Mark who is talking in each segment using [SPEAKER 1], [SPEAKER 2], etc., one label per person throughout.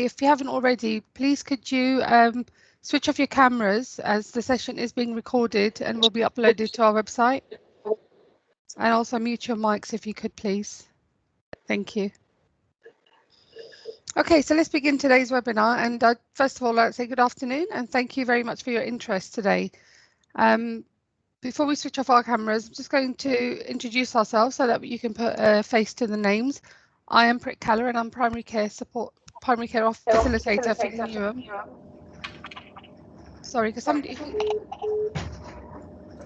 [SPEAKER 1] If you haven't already, please could you switch off your cameras as the session is being recorded and will be uploaded to our website. And also mute your mics if you could, please. Thank you. Okay, so let's begin today's webinar. And first of all, I'd say good afternoon and thank you very much for your interest today. Before we switch off our cameras, I'm just going to introduce ourselves so that you can put a face to the names. I am Prit Keller and I'm primary care facilitator for Newham. Sorry, because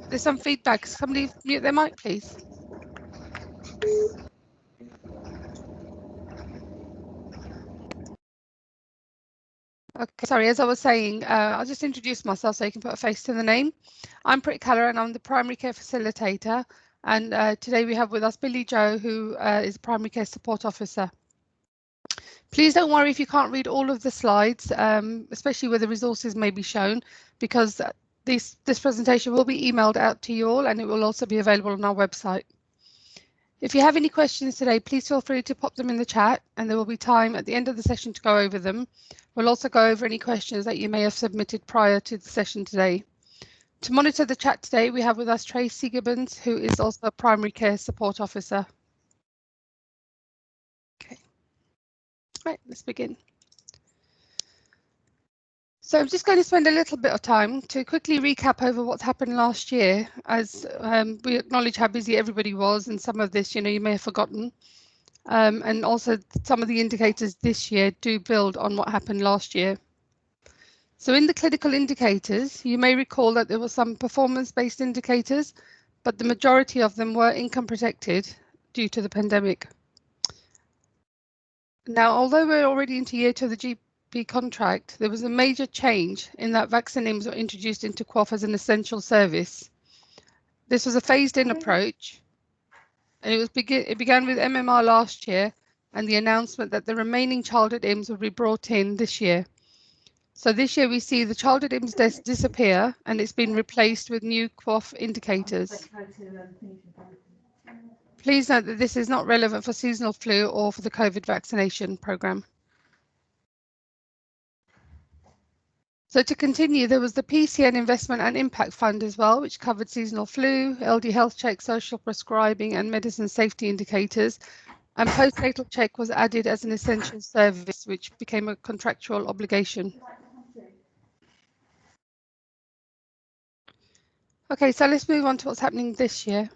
[SPEAKER 1] there's some feedback. Somebody mute their mic, please. Okay, sorry, as I was saying, I'll just introduce myself so you can put a face to the name. I'm Prit Keller and I'm the primary care facilitator. And today we have with us Billy Joe, who is a primary care support officer. Please don't worry if you can't read all of the slides, especially where the resources may be shown, because this presentation will be emailed out to you all and it will also be available on our website. If you have any questions today, please feel free to pop them in the chat and there will be time at the end of the session to go over them. We'll also go over any questions that you may have submitted prior to the session today. To monitor the chat today, we have with us Tracy Gibbons, who is also a primary care support officer. Okay, right, let's begin. So I'm just going to spend a little bit of time to quickly recap over what's happened last year, as we acknowledge how busy everybody was, and some of this, you may have forgotten. And also some of the indicators this year do build on what happened last year. So in the clinical indicators, you may recall that there were some performance-based indicators, but the majority of them were income protected due to the pandemic. Now, although we're already into year 2 of the GP contract, there was a major change in that vaccines were introduced into QOF as an essential service. This was a phased-in approach, and it began with MMR last year and the announcement that the remaining childhood IMS would be brought in this year. So this year we see the childhood IMS disappear and it's been replaced with new QOF indicators. Please note that this is not relevant for seasonal flu or for the COVID vaccination programme. So to continue, there was the PCN Investment and Impact Fund as well, which covered seasonal flu, LD health check, social prescribing and medicine safety indicators. And postnatal check was added as an essential service, which became a contractual obligation. Okay, so let's move on to what's happening this year.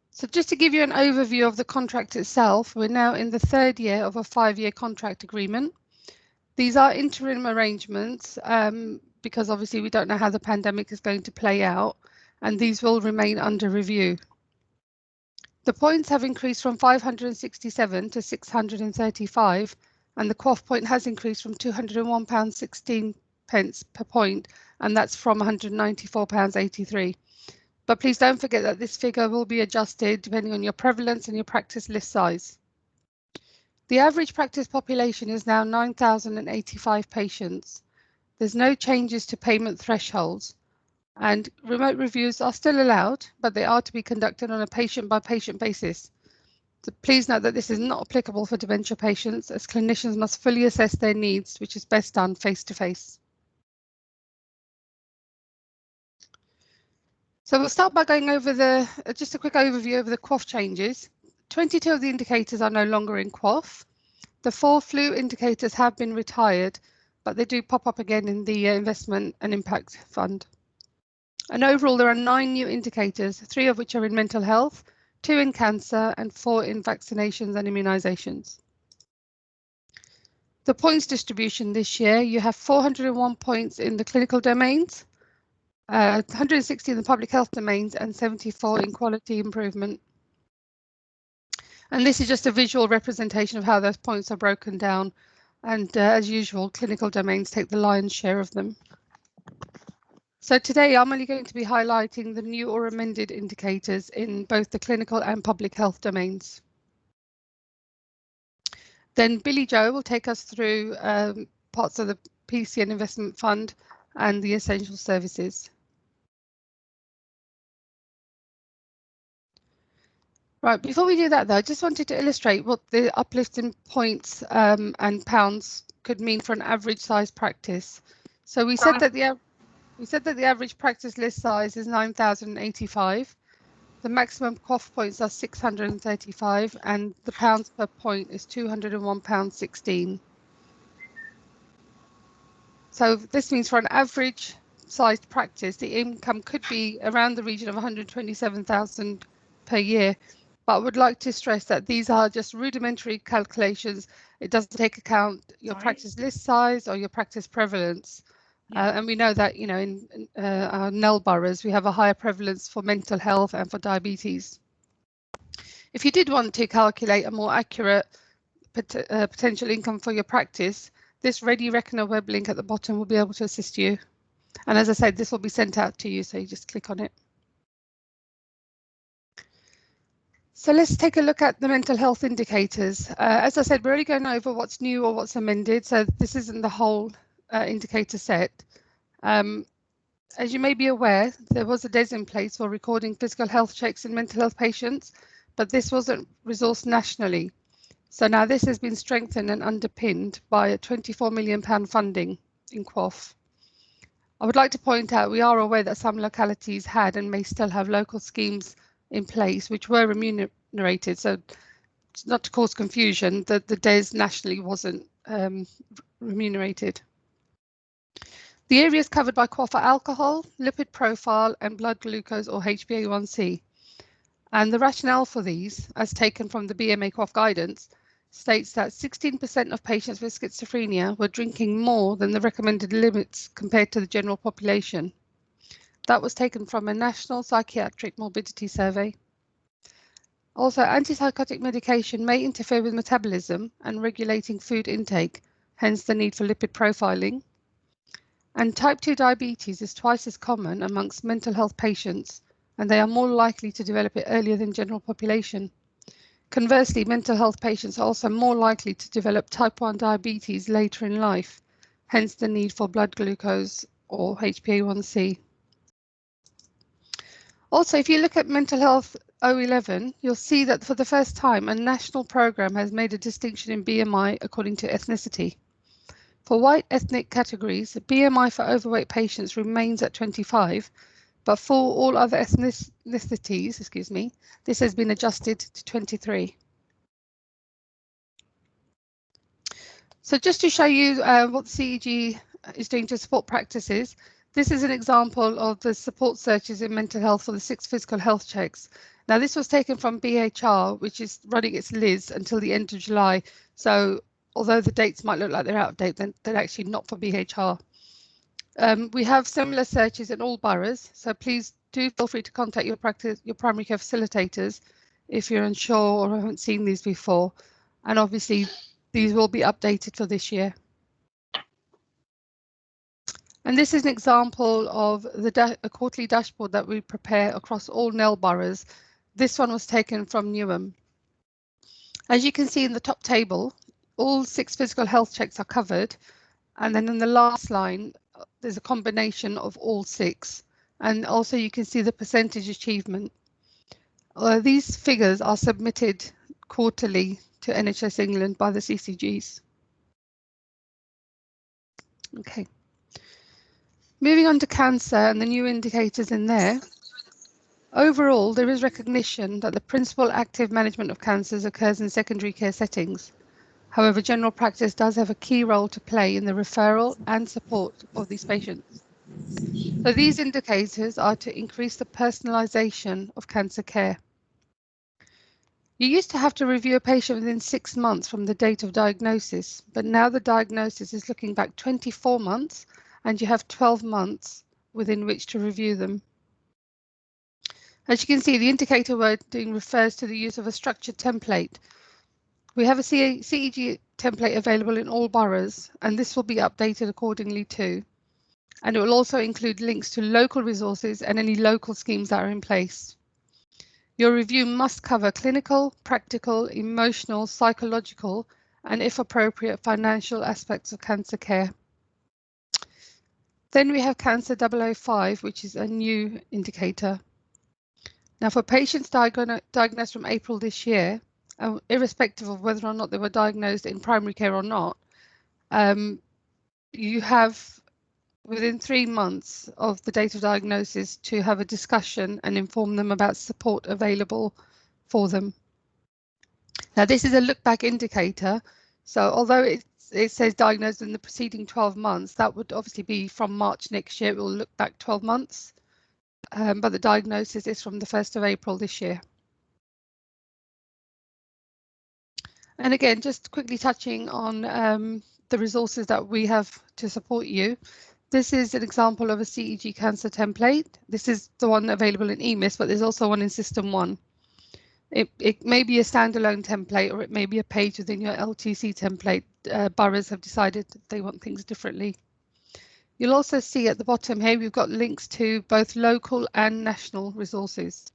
[SPEAKER 1] So just to give you an overview of the contract itself, we're now in the 3rd year of a 5-year contract agreement. These are interim arrangements because obviously we don't know how the pandemic is going to play out, and these will remain under review. The points have increased from 567 to 635, and the QOF point has increased from £201.16 per point, and that's from £194.83. But please don't forget that this figure will be adjusted depending on your prevalence and your practice list size. The average practice population is now 9,085 patients. There's no changes to payment thresholds, and remote reviews are still allowed, but they are to be conducted on a patient-by-patient basis. So please note that this is not applicable for dementia patients, as clinicians must fully assess their needs, which is best done face-to-face. So we'll start by going over just a quick overview of the QOF changes. 22 of the indicators are no longer in QOF. The 4 flu indicators have been retired, but they do pop up again in the Investment and Impact Fund. And overall, there are 9 new indicators, 3 of which are in mental health, 2 in cancer, and 4 in vaccinations and immunisations. The points distribution this year, you have 401 points in the clinical domains, 160 in the public health domains, and 74 in quality improvement. And this is just a visual representation of how those points are broken down. And as usual, clinical domains take the lion's share of them. So today I'm only going to be highlighting the new or amended indicators in both the clinical and public health domains. Then Billy Joe will take us through parts of the PCN Investment Fund and the essential services. Right, before we do that though, I just wanted to illustrate what the uplift in points and pounds could mean for an average size practice. So we said that the average practice list size is 9,085. The maximum QOF points are 635 and the pounds per point is £201.16. So this means for an average sized practice, the income could be around the region of 127,000 per year. But I would like to stress that these are just rudimentary calculations. It doesn't take account your practice list size or your practice prevalence. And we know that, in our NEL boroughs, we have a higher prevalence for mental health and for diabetes. If you did want to calculate a more accurate potential income for your practice, this Ready Reckoner web link at the bottom will be able to assist you. And as I said, this will be sent out to you, so you just click on it. So let's take a look at the mental health indicators. As I said, we're only going over what's new or what's amended, so this isn't the whole indicator set. As you may be aware, there was a DES in place for recording physical health checks in mental health patients, but this wasn't resourced nationally. So now this has been strengthened and underpinned by a £24 million funding in QOF. I would like to point out we are aware that some localities had and may still have local schemes in place which were remunerated. So not to cause confusion, the DES nationally wasn't remunerated. The areas covered by QOF are alcohol, lipid profile and blood glucose or HbA1c. And the rationale for these, as taken from the BMA QOF guidance, states that 16% of patients with schizophrenia were drinking more than the recommended limits compared to the general population. That was taken from a national psychiatric morbidity survey. Also, antipsychotic medication may interfere with metabolism and regulating food intake, hence the need for lipid profiling. And type 2 diabetes is twice as common amongst mental health patients, and they are more likely to develop it earlier than general population. Conversely, mental health patients are also more likely to develop type 1 diabetes later in life, hence the need for blood glucose or HbA1c. Also, if you look at mental health 011, you'll see that for the first time, a national programme has made a distinction in BMI according to ethnicity. For white ethnic categories, BMI for overweight patients remains at 25, but for all other ethnicities, this has been adjusted to 23. So just to show you what the CEG is doing to support practices, this is an example of the support searches in mental health for the 6 physical health checks. Now, this was taken from BHR, which is running its LIS until the end of July. So although the dates might look like they're out of date, then they're actually not for BHR. We have similar searches in all boroughs, so please do feel free to contact your primary care facilitators if you're unsure or haven't seen these before. And obviously, these will be updated for this year. And this is an example of a quarterly dashboard that we prepare across all NEL boroughs. This one was taken from Newham. As you can see in the top table, all 6 physical health checks are covered. And then in the last line, there's a combination of all 6. And also you can see the percentage achievement. These figures are submitted quarterly to NHS England by the CCGs. Okay. Moving on to cancer and the new indicators in there. Overall, there is recognition that the principal active management of cancers occurs in secondary care settings. However, general practice does have a key role to play in the referral and support of these patients. So these indicators are to increase the personalisation of cancer care. You used to have to review a patient within 6 months from the date of diagnosis, but now the diagnosis is looking back 24 months and you have 12 months within which to review them. As you can see, the indicator wording refers to the use of a structured template. We have a CEG template available in all boroughs, and this will be updated accordingly too. And it will also include links to local resources and any local schemes that are in place. Your review must cover clinical, practical, emotional, psychological, and if appropriate, financial aspects of cancer care. Then we have Cancer 005, which is a new indicator. Now, for patients diagnosed from April this year, irrespective of whether or not they were diagnosed in primary care or not, you have within 3 months of the date of diagnosis to have a discussion and inform them about support available for them. Now, this is a look back indicator. So although it says diagnosed in the preceding 12 months, that would obviously be from March next year. It will look back 12 months, but the diagnosis is from the 1st of April this year. And again, just quickly touching on the resources that we have to support you. This is an example of a CEG cancer template. This is the one available in EMIS, but there's also one in System 1. It may be a standalone template, or it may be a page within your LTC template. Boroughs have decided they want things differently. You'll also see at the bottom here, we've got links to both local and national resources.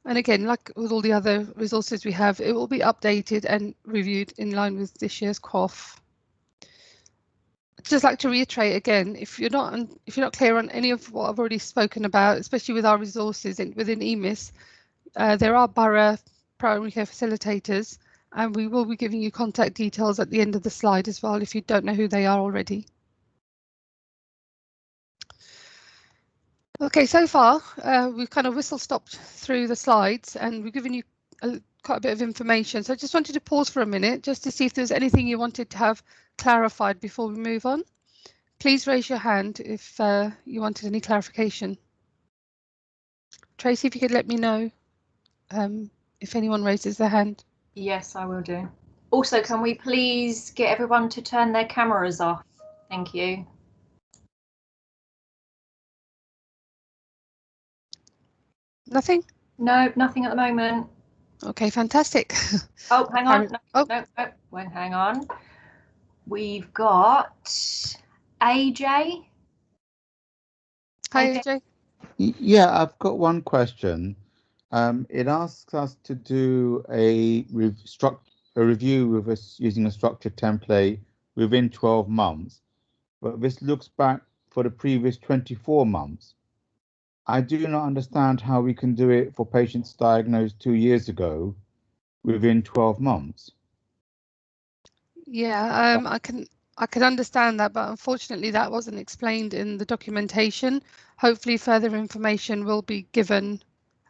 [SPEAKER 1] And again, like with all the other resources we have, it will be updated and reviewed in line with this year's QOF. I'd just like to reiterate again, if you're not clear on any of what I've already spoken about, especially with our resources within EMIS, there are borough primary care facilitators, and we will be giving you contact details at the end of the slide as well if you don't know who they are already. Okay, so far we've kind of whistle-stopped through the slides and we've given you quite a bit of information. So I just wanted to pause for a minute just to see if there's anything you wanted to have clarified before we move on. Please raise your hand if you wanted any clarification. Tracy, if you could let me know if anyone raises their hand.
[SPEAKER 2] Yes, I will do. Also, can we please get everyone to turn their cameras off? Thank you.
[SPEAKER 1] Nothing?
[SPEAKER 2] No, nothing at the moment.
[SPEAKER 1] Okay, fantastic.
[SPEAKER 2] Oh, hang on.
[SPEAKER 1] No,
[SPEAKER 2] Well, hang on. We've got AJ.
[SPEAKER 1] Hi, AJ.
[SPEAKER 3] Yeah, I've got one question. It asks us to do a review with us using a structured template within 12 months, but this looks back for the previous 24 months. I do not understand how we can do it for patients diagnosed 2 years ago within 12 months.
[SPEAKER 1] Yeah, I can understand that, but unfortunately that wasn't explained in the documentation. Hopefully further information will be given,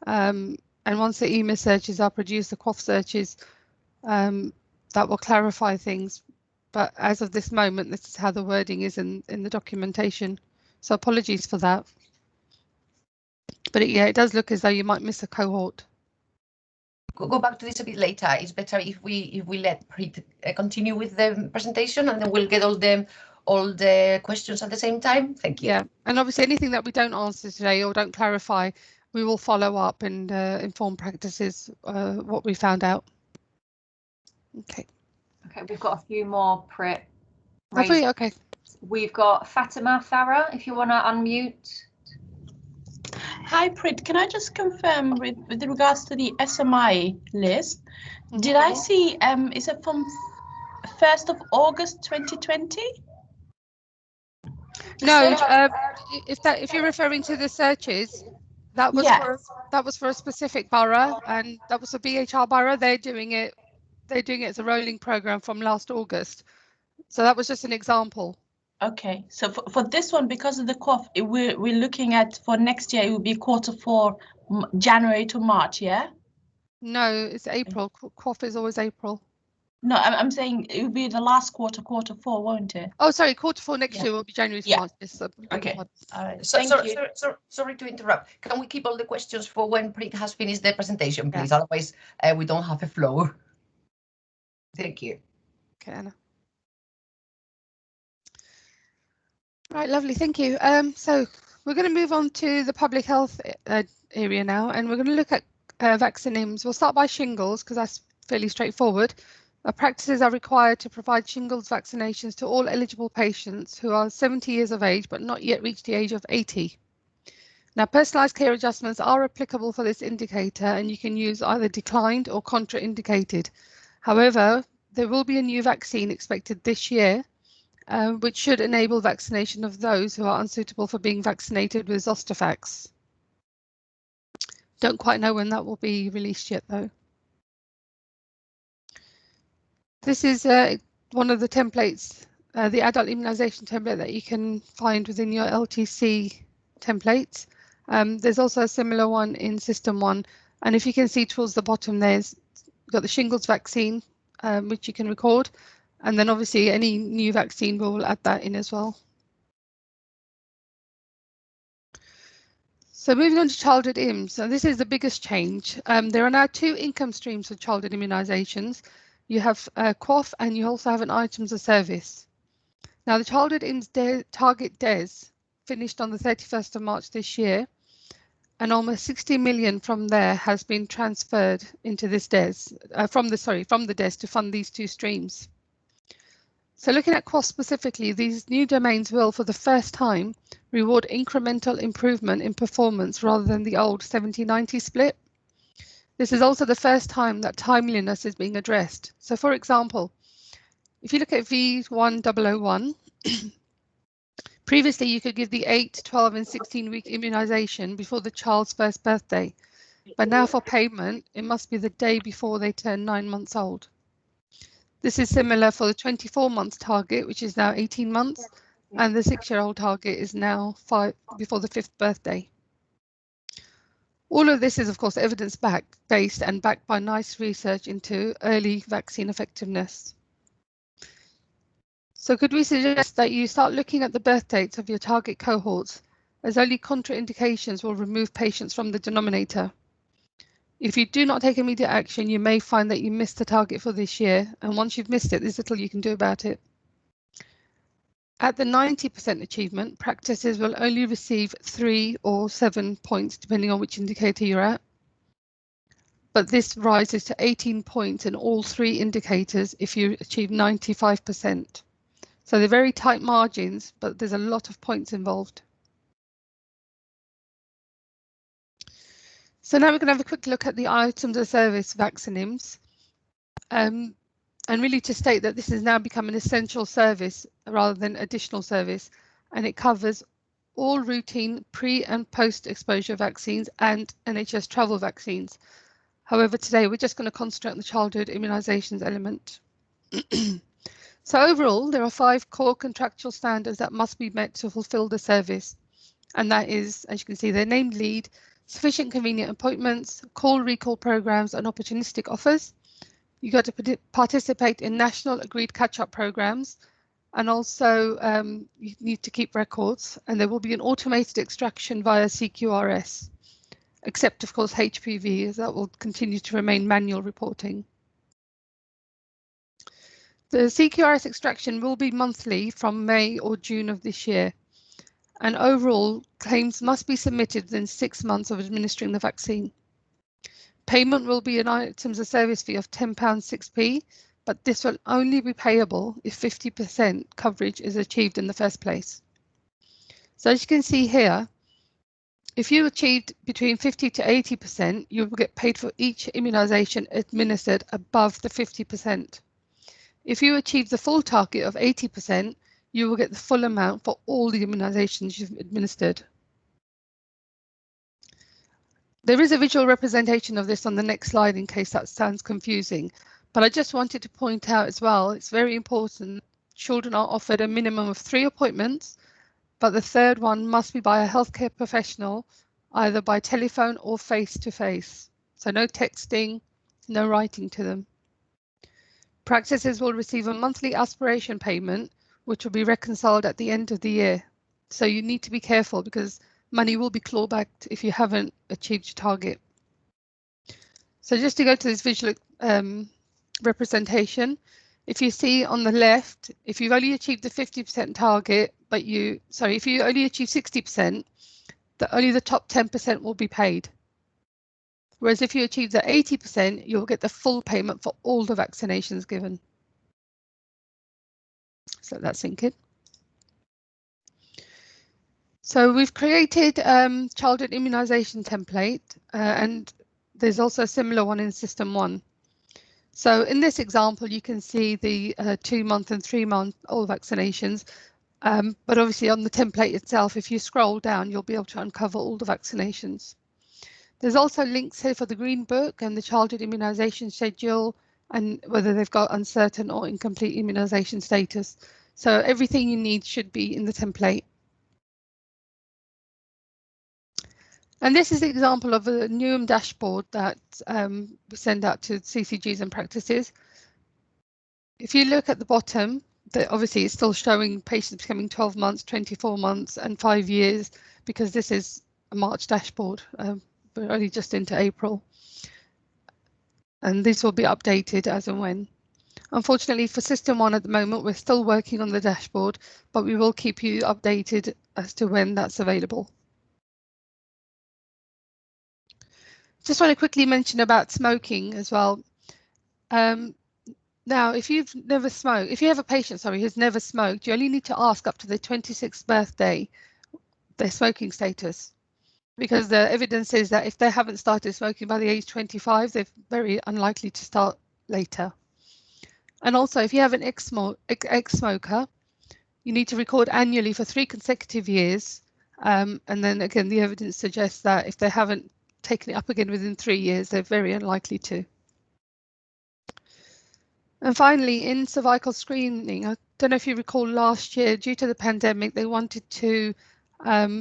[SPEAKER 1] and once the EMIS searches are produced, the QOF searches, that will clarify things. But as of this moment, this is how the wording is in the documentation. So apologies for that. But yeah, it does look as though you might miss a cohort.
[SPEAKER 4] Go back to this a bit later. It's better if we let Preet continue with the presentation, and then we'll get all the questions at the same time. Thank you.
[SPEAKER 1] Yeah, and obviously anything that we don't answer today or don't clarify, we will follow up and inform practices what we found out. Okay.
[SPEAKER 2] Okay, we've got a few more, Preet.
[SPEAKER 1] Have we? Okay.
[SPEAKER 2] We've got Fatima Farah, if you want to unmute.
[SPEAKER 5] Hi, Preet. Can I just confirm with regards to the SMI list? Did I see, is it from 1st of August 2020?
[SPEAKER 1] No, if you're referring to the searches, that was for a specific borough, and that was for BHR borough. They're doing it as a rolling program from last August. So that was just an example.
[SPEAKER 5] Okay, so for this one, because of the QOF, we're looking at for next year, it will be Q4, January to March, yeah?
[SPEAKER 1] No, it's April. QOF is always April.
[SPEAKER 5] No, I'm saying it will be the last Q4, won't it?
[SPEAKER 1] Oh, sorry, Q4 next year will be January to March. Yes,
[SPEAKER 5] okay. All right.
[SPEAKER 4] Sorry to interrupt. Can we keep all the questions for when Preet has finished the presentation, please? Yeah. Otherwise, we don't have a flow. Thank you.
[SPEAKER 1] Okay, Anna. Right, lovely, thank you. So we're going to move on to the public health area now, and we're going to look at vaccinims. We'll start by shingles because that's fairly straightforward. Practices are required to provide shingles vaccinations to all eligible patients who are 70 years of age but not yet reached the age of 80. Now, personalised care adjustments are applicable for this indicator, and you can use either declined or contraindicated. However, there will be a new vaccine expected this year, which should enable vaccination of those who are unsuitable for being vaccinated with Zostafax. Don't quite know when that will be released yet, though. This is one of the templates, the adult immunisation template that you can find within your LTC templates. There's also a similar one in System 1, and if you can see towards the bottom, there's got the shingles vaccine, which you can record, and then obviously any new vaccine we'll add that in as well. So moving on to childhood IMS, so this is the biggest change. There are now 2 income streams for childhood immunisations. You have QOF and you also have an items of service. Now the childhood IMS target DES finished on the 31st of March this year, and almost 60 million from there has been transferred into this DES, from the DES to fund these 2 streams. So looking at QOF specifically, these new domains will, for the first time, reward incremental improvement in performance rather than the old 70-90 split. This is also the first time that timeliness is being addressed. So for example, if you look at V1001, previously you could give the 8, 12 and 16-week immunisation before the child's first birthday, but now for payment, it must be the day before they turn 9 months old. This is similar for the 24-month target, which is now 18 months, and the 6-year-old target is now 5 before the 5th birthday. All of this is, of course, evidence-based and backed by nice research into early vaccine effectiveness. So could we suggest that you start looking at the birth dates of your target cohorts, as only contraindications will remove patients from the denominator? If you do not take immediate action, you may find that you missed the target for this year, and once you've missed it, there's little you can do about it. At the 90% achievement, practices will only receive 3 or 7 points, depending on which indicator you're at. But this rises to 18 points in all 3 indicators if you achieve 95%. So they're very tight margins, but there's a lot of points involved. So now we're going to have a quick look at the items of service vaccinims. And really to state that this has now become an essential service rather than additional service, and it covers all routine pre and post exposure vaccines and NHS travel vaccines. However, today we're just going to concentrate on the childhood immunisations element. So overall, there are 5 core contractual standards that must be met to fulfil the service. And that is, as you can see, their named lead, sufficient convenient appointments, call recall programs and opportunistic offers. You got to participate in national agreed catch-up programs, and also you need to keep records, and there will be an automated extraction via CQRS, except of course HPV, as that will continue to remain manual reporting. The CQRS extraction will be monthly from May or June of this year, and overall claims must be submitted within 6 months of administering the vaccine. Payment will be an items of service fee of £10.6p, but this will only be payable if 50% coverage is achieved in the first place. So as you can see here, if you achieved between 50 to 80%, you will get paid for each immunisation administered above the 50%. If you achieve the full target of 80%, you will get the full amount for all the immunisations you've administered. There is a visual representation of this on the next slide in case that sounds confusing, but I just wanted to point out as well, it's very important, children are offered a minimum of 3 appointments, but the 3rd one must be by a healthcare professional, either by telephone or face-to-face. So no texting, no writing to them. Practices will receive a monthly aspiration payment, which will be reconciled at the end of the year. So you need to be careful because money will be clawbacked if you haven't achieved your target. So just to go to this visual representation, if you see on the left, if you've only achieved the 50% target, but if you only achieve 60%, only the top 10% will be paid. Whereas if you achieve the 80%, you'll get the full payment for all the vaccinations given. So that's synced. So we've created childhood immunisation template, and there's also a similar one in System 1. So in this example, you can see the 2-month and 3-month-old vaccinations, but obviously on the template itself, if you scroll down, you'll be able to uncover all the vaccinations. There's also links here for the Green Book and the childhood immunisation schedule, and whether they've got uncertain or incomplete immunisation status. So everything you need should be in the template. And this is an example of a NUM dashboard that we send out to CCGs and practices. If you look at the bottom, obviously it's still showing patients becoming 12 months, 24 months and 5 years, because this is a March dashboard. We're only just into April. And this will be updated as and when. Unfortunately for System 1 at the moment, we're still working on the dashboard, but we will keep you updated as to when that's available. Just want to quickly mention about smoking as well. Now, if you've never smoked, if you have a patient, sorry, who's never smoked, you only need to ask up to their 26th birthday their smoking status, because the evidence is that if they haven't started smoking by the age 25, they're very unlikely to start later. And also, if you have an ex-smoker, you need to record annually for 3 consecutive years. And then again, the evidence suggests that if they haven't taken it up again within 3 years, they're very unlikely to. And finally, in cervical screening, I don't know if you recall last year, due to the pandemic, they wanted to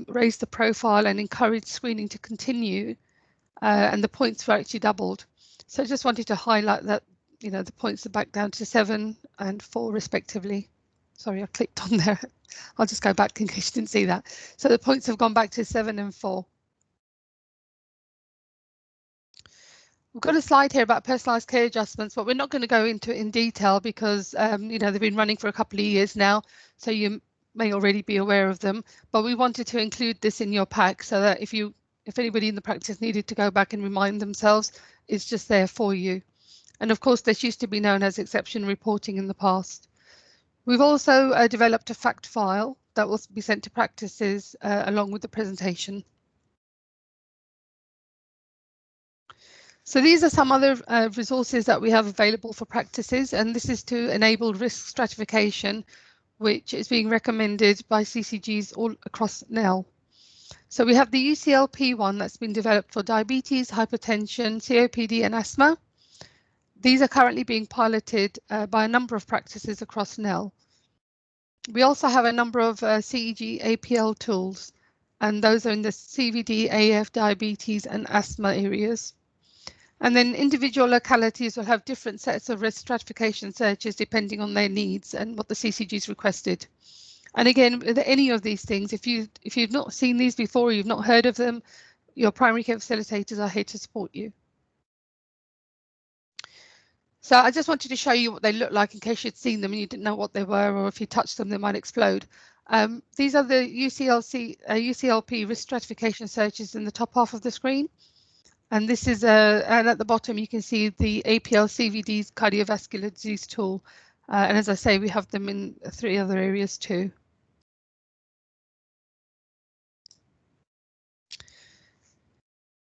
[SPEAKER 1] raise the profile and encourage screening to continue, and the points were actually doubled. So I just wanted to highlight that, you know, the points are back down to 7 and 4 respectively. Sorry, I clicked on there. I'll just go back in case you didn't see that. So the points have gone back to 7 and 4. We've got a slide here about personalised care adjustments, but we're not going to go into it in detail because you know, they've been running for a couple of years now, so you may already be aware of them. But we wanted to include this in your pack so that if anybody in the practice needed to go back and remind themselves, it's just there for you. And of course, this used to be known as exception reporting in the past. We've also developed a fact file that will be sent to practices along with the presentation. So these are some other resources that we have available for practices, and this is to enable risk stratification, which is being recommended by CCGs all across NEL. So we have the UCLP one that's been developed for diabetes, hypertension, COPD and asthma. These are currently being piloted by a number of practices across NEL. We also have a number of CEG APL tools, and those are in the CVD, AF, diabetes and asthma areas. And then individual localities will have different sets of risk stratification searches depending on their needs and what the CCG's requested. And again, with any of these things, if you've not seen these before, you've not heard of them, your primary care facilitators are here to support you. So I just wanted to show you what they look like in case you'd seen them and you didn't know what they were, or if you touched them, they might explode. These are the UCLP risk stratification searches in the top half of the screen. And this is and at the bottom you can see the APL CVD's cardiovascular disease tool. And as I say, we have them in 3 other areas too.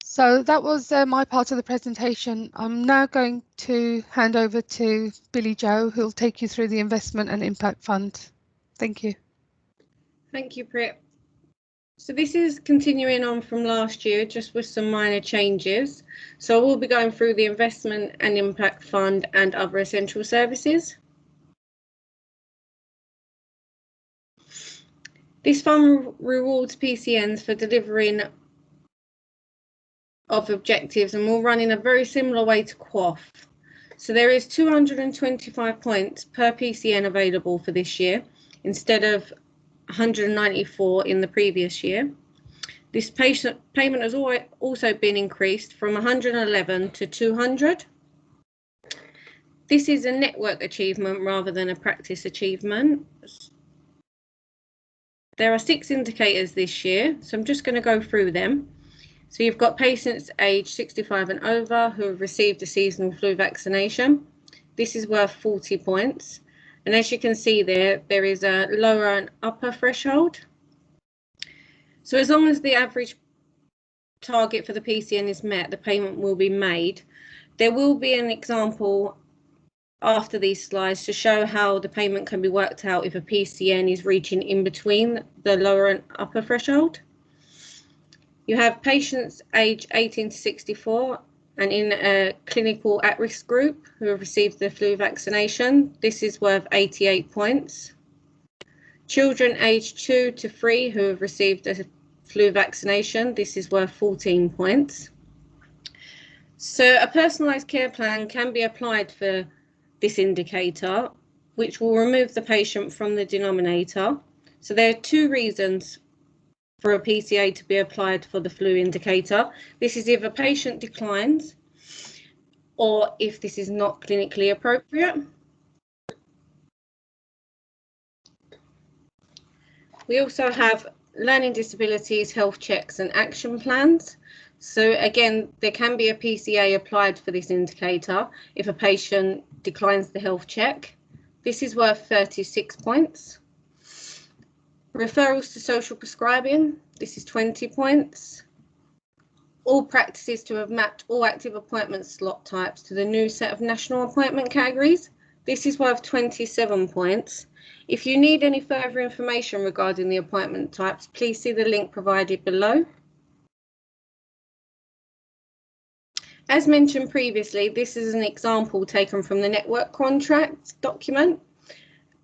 [SPEAKER 1] So that was my part of the presentation. I'm now going to hand over to Billy Joe, who'll take you through the investment and impact fund. Thank you.
[SPEAKER 6] Thank you, Prit. So this is continuing on from last year, just with some minor changes. So we'll be going through the investment and impact fund and other essential services. This fund rewards PCNs for delivering of objectives and will run in a very similar way to QOF. So there is 225 points per PCN available for this year instead of 194 in the previous year. This payment has also been increased from 111 to 200. This is a network achievement rather than a practice achievement. There are 6 indicators this year, so I'm just going to go through them. So you've got patients aged 65 and over who have received a seasonal flu vaccination. This is worth 40 points. And as you can see there is a lower and upper threshold. So as long as the average target for the PCN is met, the payment will be made. There will be an example after these slides to show how the payment can be worked out if a PCN is reaching in between the lower and upper threshold. You have patients aged 18 to 64 and in a clinical at-risk group who have received the flu vaccination. This is worth 88 points. Children aged 2 to 3 who have received a flu vaccination. This is worth 14 points. So a personalised care plan can be applied for this indicator, which will remove the patient from the denominator. So there are two reasons for a PCA to be applied for the flu indicator. This is if a patient declines or if this is not clinically appropriate. We also have learning disabilities, health checks and action plans. So again, there can be a PCA applied for this indicator if a patient declines the health check. This is worth 36 points. Referrals to social prescribing, this is 20 points. All practices to have mapped all active appointment slot types to the new set of national appointment categories, this is worth 27 points. If you need any further information regarding the appointment types, please see the link provided below. As mentioned previously, this is an example taken from the network contract document.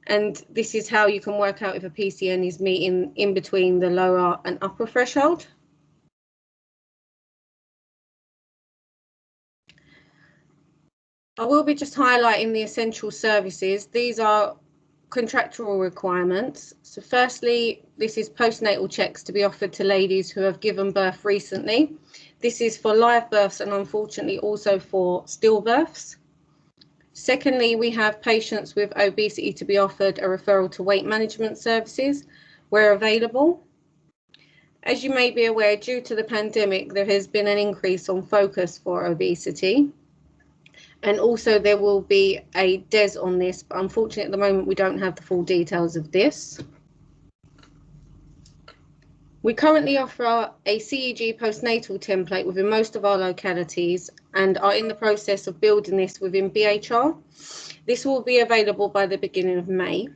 [SPEAKER 6] And this is how you can work out if a PCN is meeting in between the lower and upper threshold. I will be just highlighting the essential services. These are contractual requirements. So firstly, this is postnatal checks to be offered to ladies who have given birth recently. This is for live births and unfortunately also for stillbirths. Secondly, we have patients with obesity to be offered a referral to weight management services where available. As you may be aware, due to the pandemic, there has been an increase on focus for obesity. And also there will be a DES on this, but unfortunately at the moment we don't have the full details of this. We currently offer a CEG postnatal template within most of our localities and are in the process of building this within BHR. This will be available by the beginning of May.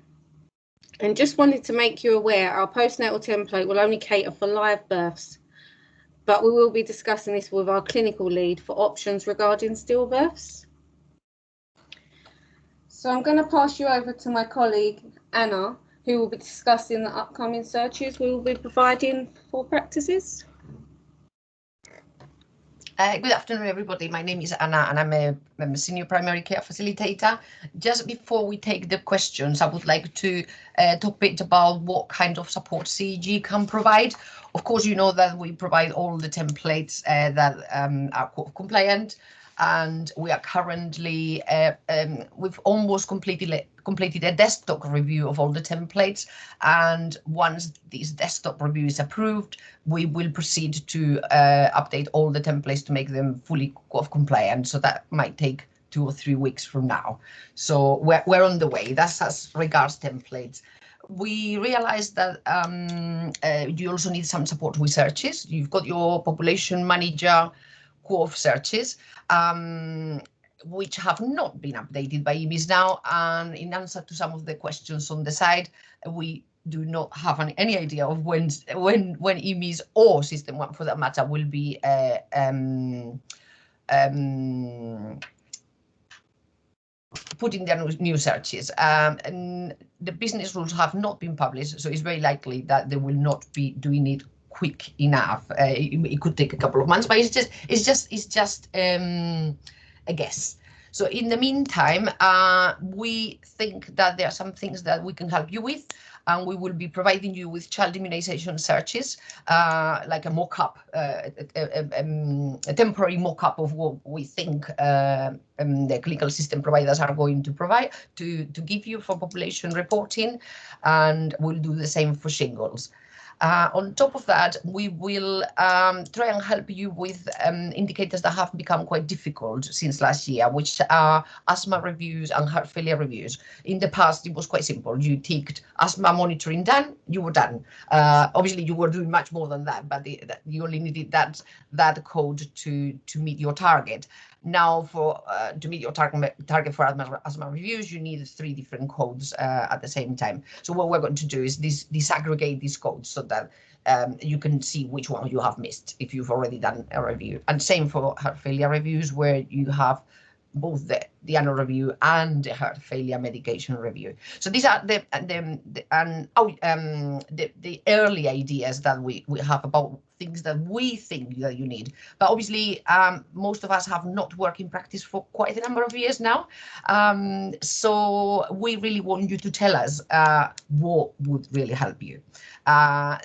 [SPEAKER 6] And just wanted to make you aware, our postnatal template will only cater for live births, but we will be discussing this with our clinical lead for options regarding stillbirths. So I'm going to pass you over to my colleague, Anna, who will be discussing the upcoming searches we will be providing for practices.
[SPEAKER 4] Good afternoon, everybody. My name is Anna, and I'm a senior primary care facilitator. Just before we take the questions, I would like to talk a bit about what kind of support CEG can provide. Of course, you know that we provide all the templates that are QOF compliant, and we are currently we've almost completed a desktop review of all the templates, and once this desktop review is approved, we will proceed to update all the templates to make them fully QOF compliant. So that might take 2 or 3 weeks from now. So we're on the way. That's as regards templates. We realized that you also need some support with searches. You've got your population manager QOF searches, which have not been updated by EMIS now. And in answer to some of the questions on the side, we do not have any idea of when EMIS or System 1 for that matter will be putting their new searches. And the business rules have not been published, so it's very likely that they will not be doing it quick enough. It could take a couple of months, but it's just a guess. So in the meantime, we think that there are some things that we can help you with, and we will be providing you with child immunization searches, like a mock-up, a temporary mock-up of what we think the clinical system providers are going to provide to give you for population reporting, and we'll do the same for shingles. On top of that, we will try and help you with indicators that have become quite difficult since last year, which are asthma reviews and heart failure reviews. In the past, it was quite simple. You ticked asthma monitoring done, you were done. Obviously, you were doing much more than that, but you only needed that code to meet your target. Now, for to meet your target for asthma reviews, you need 3 different codes at the same time. So what we're going to do is disaggregate these codes so that you can see which one you have missed if you've already done a review. And same for heart failure reviews, where you have both the annual review and the heart failure medication review. So these are the early ideas that we have about things that we think that you need. But obviously, most of us have not worked in practice for quite a number of years now. So we really want you to tell us what would really help you.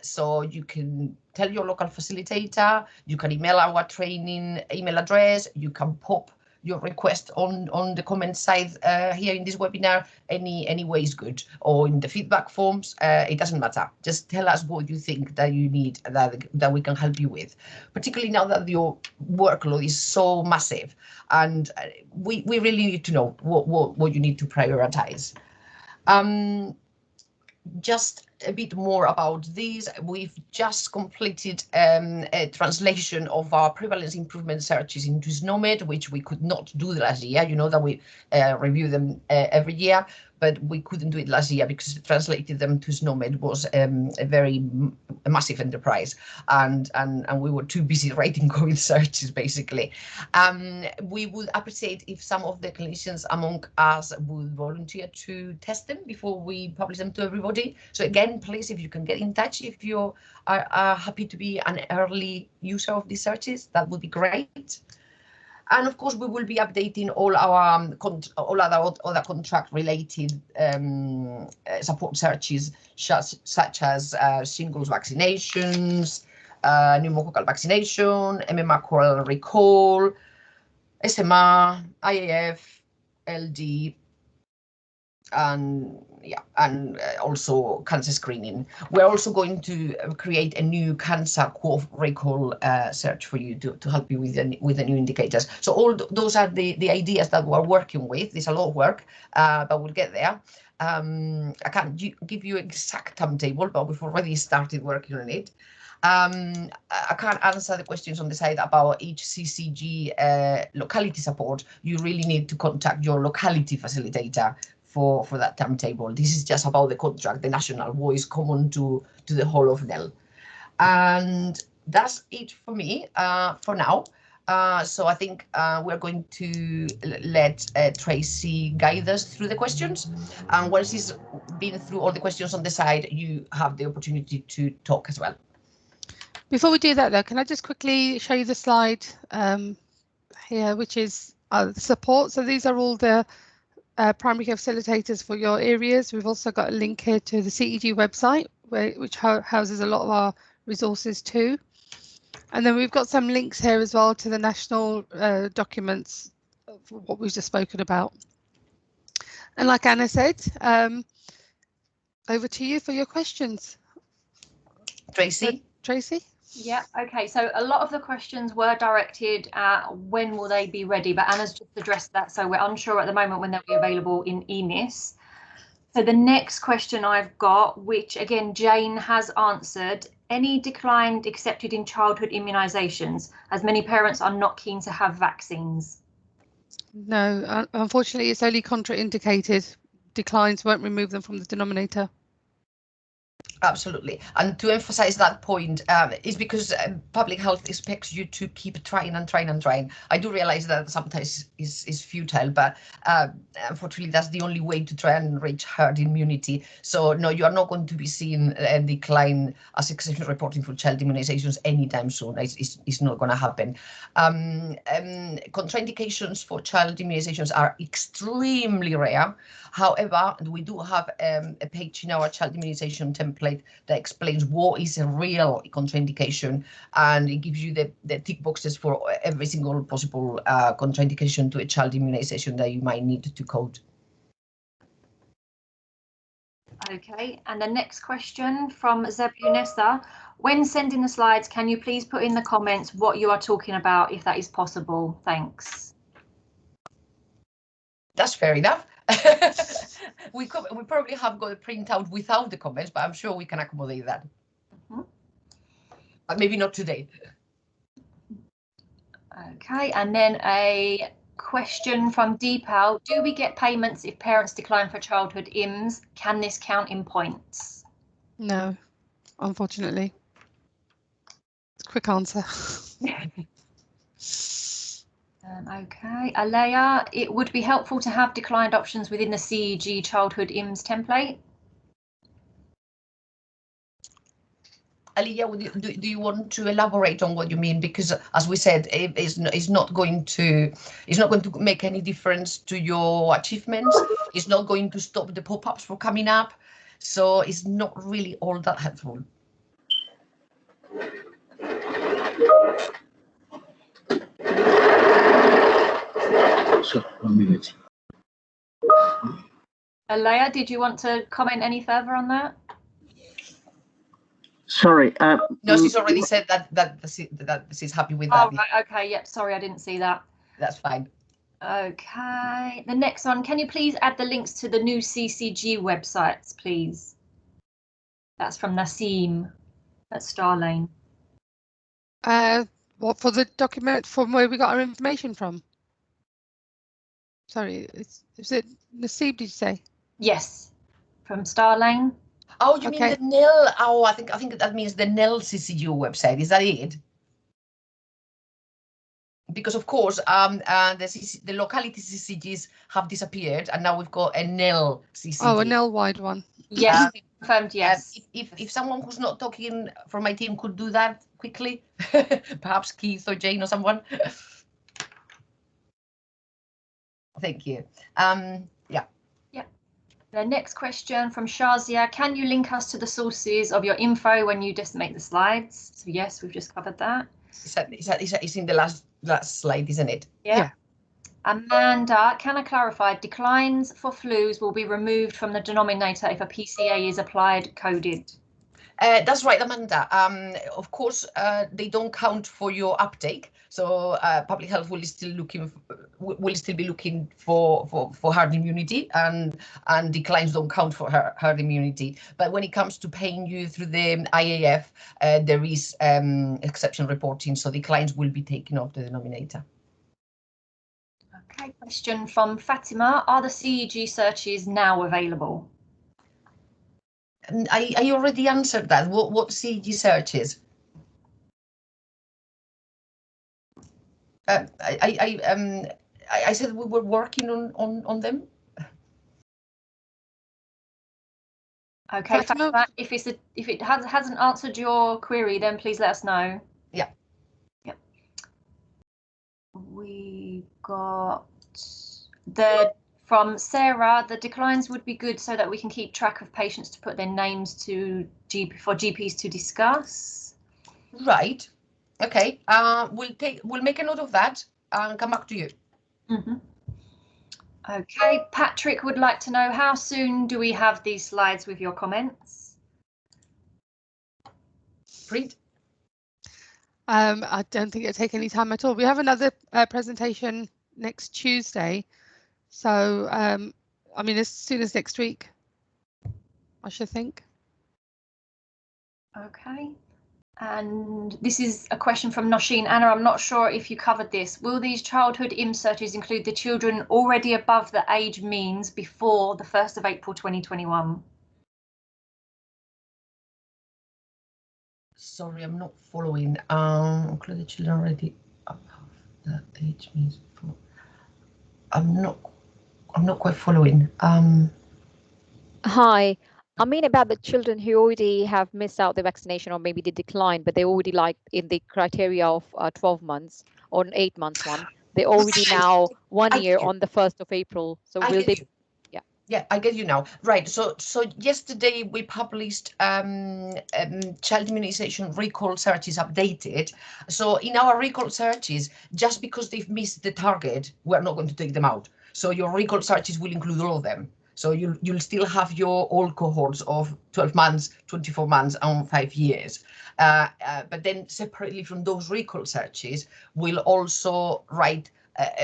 [SPEAKER 4] So you can tell your local facilitator, you can email our training email address, you can pop your request on the comment side here in this webinar. Any way is good, or in the feedback forms. It doesn't matter. Just tell us what you think that you need, that we can help you with, particularly now that your workload is so massive, and we really need to know what you need to prioritize. Just a bit more about these. We've just completed a translation of our prevalence improvement searches into SNOMED, which we could not do last year. You know that we review them every year, but we couldn't do it last year because translating them to SNOMED was a very massive enterprise, and we were too busy writing COVID searches, basically. We would appreciate if some of the clinicians among us would volunteer to test them before we publish them to everybody. So again, please, if you can get in touch, if you are happy to be an early user of these searches, that would be great. And of course, we will be updating all our other contract-related support searches, such as shingles vaccinations, pneumococcal vaccination, MMR coral recall, SMR, IAF, LD, and also cancer screening. We're also going to create a new cancer QOF recall search for you to help you with the new indicators. So all those are the ideas that we're working with. There's a lot of work, but we'll get there. I can't give you exact timetable, but we've already started working on it. I can't answer the questions on the side about each CCG locality support. You really need to contact your locality facilitator for that timetable. This is just about the contract, the national, what is common to the whole of NEL. And that's it for me for now. So I think we're going to let Tracy guide us through the questions. And once he's been through all the questions on the side, you have the opportunity to talk as well.
[SPEAKER 1] Before we do that, though, can I just quickly show you the slide here, which is support. So these are all the primary care facilitators for your areas. We've also got a link here to the CEG website, which houses a lot of our resources too. And then we've got some links here as well to the national documents for what we've just spoken about. And like Anna said, over to you for your questions.
[SPEAKER 4] Tracy?
[SPEAKER 1] Tracy?
[SPEAKER 2] Yeah, okay, so a lot of the questions were directed at when will they be ready, but Anna's just addressed that, so we're unsure at the moment when they'll be available in EMIS. So the next question I've got, which again Jane has answered, any declined accepted in childhood immunisations, as many parents are not keen to have vaccines?
[SPEAKER 1] No, unfortunately it's only contraindicated. Declines won't remove them from the denominator.
[SPEAKER 4] Absolutely. And to emphasize that point, is because public health expects you to keep trying and trying and trying. I do realize that sometimes is futile, but unfortunately, that's the only way to try and reach herd immunity. So no, you are not going to be seeing a decline as exception reporting for child immunizations anytime soon. It's not going to happen. Contraindications for child immunizations are extremely rare. However, we do have a page in our child immunization template that explains what is a real contraindication, and it gives you the tick boxes for every single possible contraindication to a child immunization that you might need to code.
[SPEAKER 2] Okay, and the next question from Zebulunessa. When sending the slides, can you please put in the comments what you are talking about, if that is possible? Thanks.
[SPEAKER 4] That's fair enough. We probably have got a printout without the comments, but I'm sure we can accommodate that.
[SPEAKER 2] Mm-hmm.
[SPEAKER 4] But maybe not today.
[SPEAKER 2] Okay, and then a question from Deepal. Do we get payments if parents decline for childhood IMS? Can this count in points?
[SPEAKER 1] No, unfortunately. It's a quick answer.
[SPEAKER 2] Okay, Alea, it would be helpful to have declined options within the CEG childhood IMS template.
[SPEAKER 4] Aliyah, do you want to elaborate on what you mean? Because as we said, it's not going to make any difference to your achievements. It's not going to stop the pop-ups from coming up. So it's not really all that helpful.
[SPEAKER 7] So, 1 minute.
[SPEAKER 2] Alea, did you want to comment any further on that?
[SPEAKER 7] Sorry.
[SPEAKER 4] No, she's already said that she's happy with that.
[SPEAKER 2] Oh, right, okay, yep, sorry, I didn't see that.
[SPEAKER 4] That's fine.
[SPEAKER 2] Okay, the next one, can you please add the links to the new CCG websites, please? That's from Nassim at Starlane.
[SPEAKER 1] What, for the document from where we got our information from? Sorry, is it Nasib, did you say?
[SPEAKER 2] Yes, from Starlane.
[SPEAKER 4] Oh, you
[SPEAKER 1] Okay.
[SPEAKER 4] mean the NEL? Oh, I think that means the NEL CCU website. Is that it? Because of course, the locality CCGs have disappeared, and now we've got a NEL CCG.
[SPEAKER 1] Oh, a NEL-wide one.
[SPEAKER 2] Yes, confirmed, yes.
[SPEAKER 4] If someone who's not talking from my team could do that quickly, perhaps Keith or Jane or someone. Thank you. Yeah.
[SPEAKER 2] The next question from Shazia, can you link us to the sources of your info when you decimate the slides? So yes, we've just covered that.
[SPEAKER 4] It's in the last slide, isn't it?
[SPEAKER 2] Yeah. Amanda, can I clarify, declines for flus will be removed from the denominator if a PCA is applied coded?
[SPEAKER 4] That's right, Amanda. Of course, they don't count for your uptake, so public health will still be looking for herd immunity, and declines don't count for herd immunity. But when it comes to paying you through the IAF, there is exception reporting, so declines will be taken off the denominator.
[SPEAKER 2] Okay, question from Fatima, are the CEG searches now available?
[SPEAKER 4] I already answered that. What CEG searches? I said we were working on them.
[SPEAKER 2] Okay, Fatima, if it hasn't answered your query, then please let us know.
[SPEAKER 4] Yeah.
[SPEAKER 2] Yep. We got from Sarah, the declines would be good so that we can keep track of patients to put their names to for GPs to discuss.
[SPEAKER 4] Right. Okay. We'll make a note of that and come back to you.
[SPEAKER 2] Mm-hmm. Okay. Patrick would like to know, how soon do we have these slides with your comments?
[SPEAKER 4] Preet?
[SPEAKER 1] I don't think it'll take any time at all. We have another presentation next Tuesday. So, I mean, as soon as next week, I should think.
[SPEAKER 2] Okay. And this is a question from Nosheen. Anna, I'm not sure if you covered this. Will these childhood IMS searches include the children already above the age means before the 1st of April 2021?
[SPEAKER 4] Sorry, I'm not following. Include the children already above the age means before. I'm not quite following.
[SPEAKER 8] Hi, I mean about the children who already have missed out the vaccination, or maybe they declined, but they already like in the criteria of 12 months or an 8 months one. They're already now 1 year on the 1st of April. So will they?
[SPEAKER 4] Yeah, I get you now. Right. So yesterday we published child immunization recall searches updated. So in our recall searches, just because they've missed the target, we're not going to take them out. So your recall searches will include all of them. So you'll still have your all cohorts of 12 months, 24 months, and 5 years. But then separately from those recall searches, we'll also write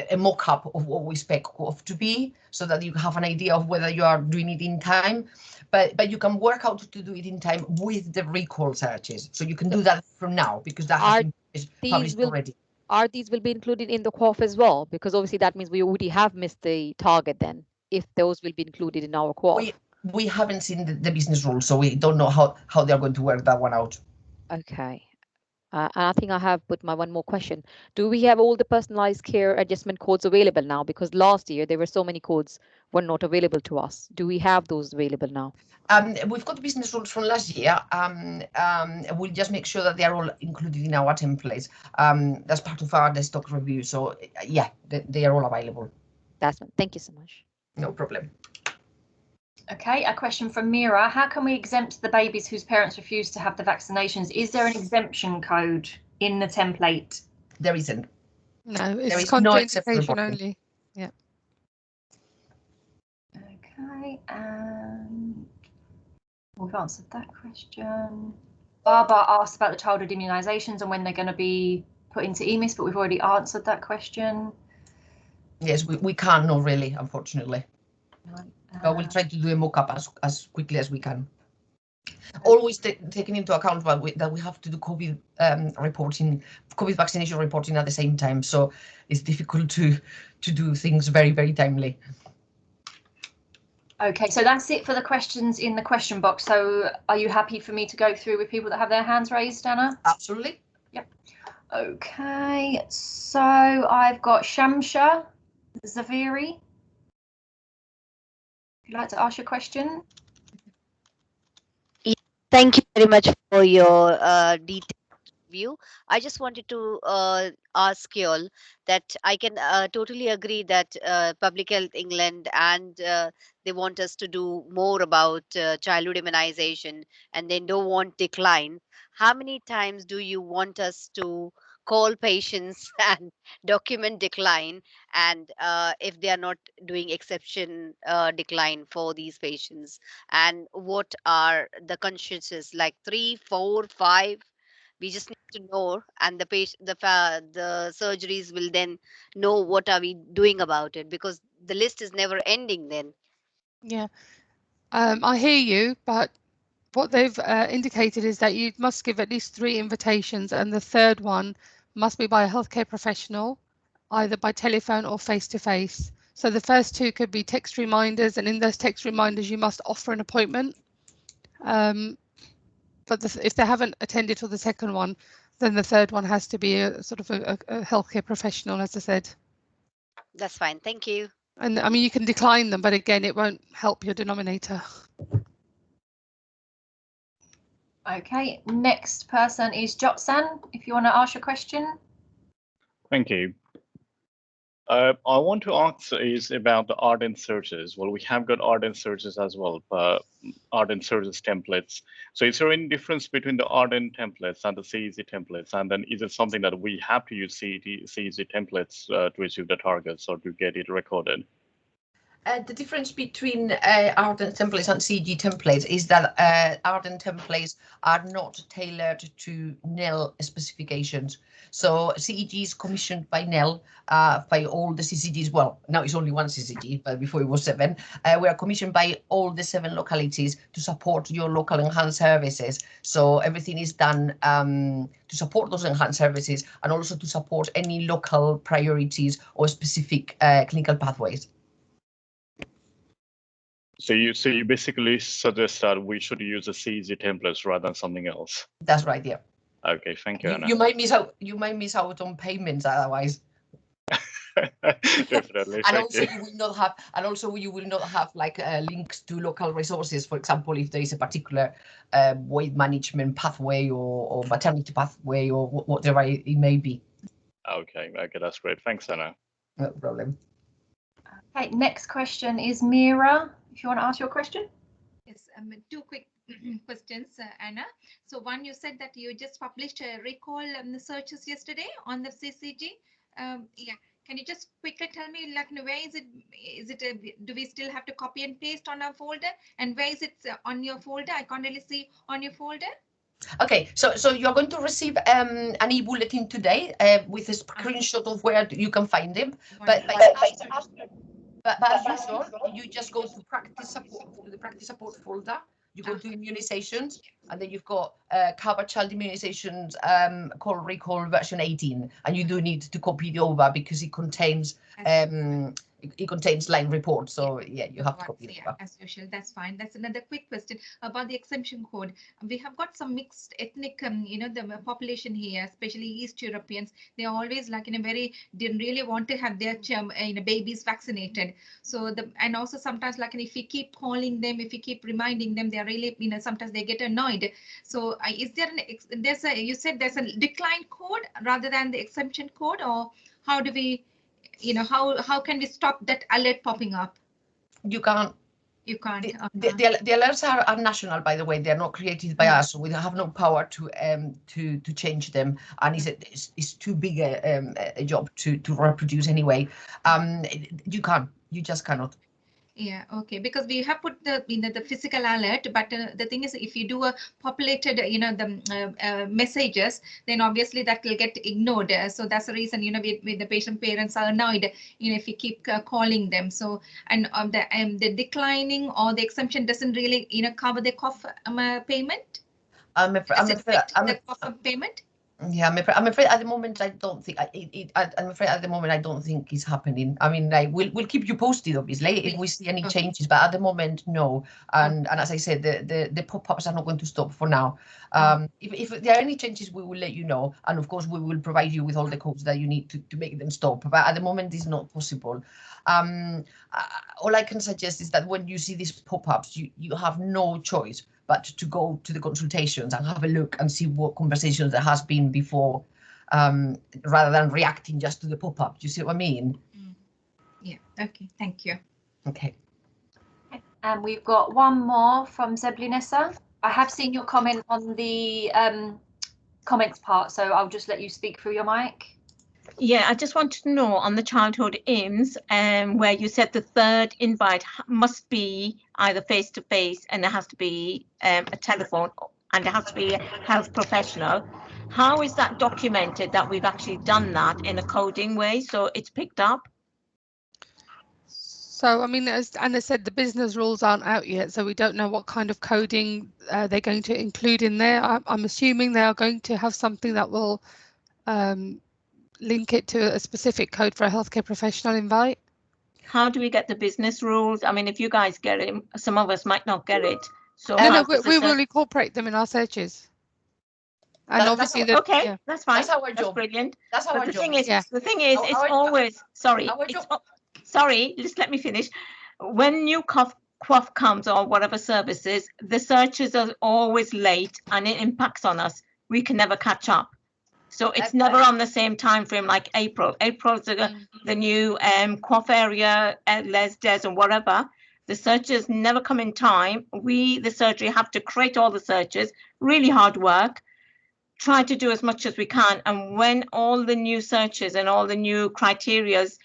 [SPEAKER 4] a mock-up of what we expect QOF to be, so that you have an idea of whether you are doing it in time. But you can work out to do it in time with the recall searches. So you can do that from now, because that has been published already.
[SPEAKER 8] are these will be included in the QOF as well? Because obviously that means we already have missed the target then, if those will be included in our QOF.
[SPEAKER 4] We haven't seen the business rules, so we don't know how they're going to work that one out.
[SPEAKER 8] Okay. And I think I have put my one more question. Do we have all the personalized care adjustment codes available now? Because last year there were so many codes were not available to us. Do we have those available now?
[SPEAKER 4] We've got the business rules from last year. We'll just make sure that they are all included in our templates. That's part of our desktop review. So yeah, they are all available.
[SPEAKER 8] That's one. Thank you so much.
[SPEAKER 4] No problem.
[SPEAKER 2] Okay, a question from Mira. How can we exempt the babies whose parents refuse to have the vaccinations? Is there an exemption code in the template?
[SPEAKER 4] There isn't.
[SPEAKER 1] No, it's
[SPEAKER 4] no except
[SPEAKER 1] contraindication only. Yeah.
[SPEAKER 2] Okay, and we've answered that question. Barbara asked about the childhood immunisations and when they're going to be put into EMIS, but we've already answered that question.
[SPEAKER 4] Yes, we can't know really, unfortunately. But we'll try to do a mock-up as quickly as we can. Always taking into account that we have to do COVID COVID vaccination reporting at the same time. So it's difficult to do things very, very timely.
[SPEAKER 2] Okay, so that's it for the questions in the question box. So are you happy for me to go through with people that have their hands raised, Anna?
[SPEAKER 4] Absolutely.
[SPEAKER 2] Yep. Okay, so I've got Shamsha Zaviri. Would you like to ask your question?
[SPEAKER 9] Thank you very much for your detailed review. I just wanted to ask you all that I can totally agree that Public Health England and they want us to do more about childhood immunization and they don't want decline. How many times do you want us to call patients and document decline, and if they are not doing exception decline for these patients, and what are the consciences, like 3, 4, 5? We just need to know, and the patient, the surgeries will then know what are we doing about it, because the list is never ending then.
[SPEAKER 1] Yeah, I hear you, but what they've indicated is that you must give at least 3 invitations, and the third one must be by a healthcare professional, either by telephone or face-to-face. So the first 2 could be text reminders, and in those text reminders you must offer an appointment. But if they haven't attended to the second one, then the third one has to be a sort of a healthcare professional, as I said.
[SPEAKER 9] That's fine, thank you.
[SPEAKER 1] And I mean, you can decline them, but again, it won't help your denominator.
[SPEAKER 2] Okay, next person is Jotsan, if you want to ask your question.
[SPEAKER 10] Thank you. I want to ask is about the Ardent searches. Well, we have got Ardent searches as well, Ardent searches templates. So is there any difference between the Ardent templates and the CEC templates? And then is it something that we have to use CEC templates to achieve the targets or to get it recorded?
[SPEAKER 4] The difference between Ardent templates and CEG templates is that Ardent templates are not tailored to NEL specifications. So CEG is commissioned by NEL, by all the CCGs. Well, now it's only one CCG, but before it was 7. We are commissioned by all the 7 localities to support your local enhanced services. So everything is done to support those enhanced services and also to support any local priorities or specific clinical pathways.
[SPEAKER 10] So you basically suggest that we should use the CEG templates rather than something else.
[SPEAKER 4] That's right. Yeah.
[SPEAKER 10] Okay. Thank you, Anna.
[SPEAKER 4] You might miss out. You might miss out on payments otherwise.
[SPEAKER 10] Definitely.
[SPEAKER 4] And also you will not have. And also you will not have like links to local resources. For example, if there is a particular weight management pathway or maternity pathway or whatever it may be.
[SPEAKER 10] Okay. Okay. That's great. Thanks, Anna.
[SPEAKER 4] No problem.
[SPEAKER 2] Okay, next question is Mira, if you want to ask your question.
[SPEAKER 11] Yes, 2 quick questions, Anna. So one, you said that you just published a recall searches yesterday on the CCG. Yeah, can you just quickly tell me, like, where is it? Is it do we still have to copy and paste on our folder? And where is it on your folder? I can't really see on your folder.
[SPEAKER 4] Okay, so you're going to receive an e-bulletin today with a screenshot of where you can find them. But as usual, you just go to practice support, to the practice support folder, You go to immunizations, and then you've got covered child immunizations called recall version 18, and you do need to copy it over because it contains line reports. So yeah, you have to copy it over.
[SPEAKER 11] As usual, that's fine. That's another quick question about the exemption code. We have got some mixed ethnic, the population here, especially East Europeans. They are always like didn't really want to have their babies vaccinated. So and also sometimes like if you keep calling them, if you keep reminding them, they are really sometimes they get annoyed. So is there you said there's a decline code rather than the exemption code, or how do we? How can we stop that alert popping up?
[SPEAKER 4] You can't.
[SPEAKER 11] You can't.
[SPEAKER 4] The alerts are national, by the way. They're not created by us, so we have no power to change them, and it's too big a job to reproduce anyway. You just cannot.
[SPEAKER 11] Yeah, okay, because we have put the physical alert, but the thing is, if you do a populated the messages, then obviously that will get ignored. So that's the reason with the patient parents are annoyed if you keep calling them. So and the declining or the exemption doesn't really cover the cough payment.
[SPEAKER 4] I'm afraid
[SPEAKER 11] the cough payment.
[SPEAKER 4] Yeah, I'm afraid at the moment I don't think I'm afraid at the moment I don't think it's happening. I mean, we'll keep you posted, obviously, if we see any changes, but at the moment, no. And as I said, the pop-ups are not going to stop for now. If there are any changes, we will let you know, and of course we will provide you with all the codes that you need to make them stop. But at the moment, it's not possible. All I can suggest is that when you see these pop-ups, you have no choice but to go to the consultations and have a look and see what conversations there has been before, rather than reacting just to the pop-up. Do you see what I mean?
[SPEAKER 11] Yeah, okay, thank you.
[SPEAKER 4] Okay.
[SPEAKER 2] And we've got one more from Zeblinessa. I have seen your comment on the comments part, so I'll just let you speak through your mic.
[SPEAKER 5] Yeah, I just wanted to know on the childhood aims, where you said the third invite must be either face-to-face and it has to be a telephone and it has to be a health professional. How is that documented that we've actually done that in a coding way so it's picked up?
[SPEAKER 1] So, I mean, as Anna said, the business rules aren't out yet, so we don't know what kind of coding they're going to include in there. I'm assuming they are going to have something that will link it to a specific code for a healthcare professional invite.
[SPEAKER 5] How do we get the business rules? I mean, if you guys get it, some of us might not get it. So
[SPEAKER 1] no, we will incorporate them in our searches. And
[SPEAKER 5] obviously, okay, that's fine.
[SPEAKER 4] That's our job.
[SPEAKER 5] That's brilliant.
[SPEAKER 4] That's our
[SPEAKER 5] job. The thing is, it's always sorry. Sorry, just let me finish. When new QOF comes or whatever services, the searches are always late, and it impacts on us. We can never catch up. So it's never on the same time frame like April. April's the new QOF area, Les, Des, and whatever. The searches never come in time. We, the surgery, have to create all the searches, really hard work, try to do as much as we can. And when all the new searches and all the new criterias,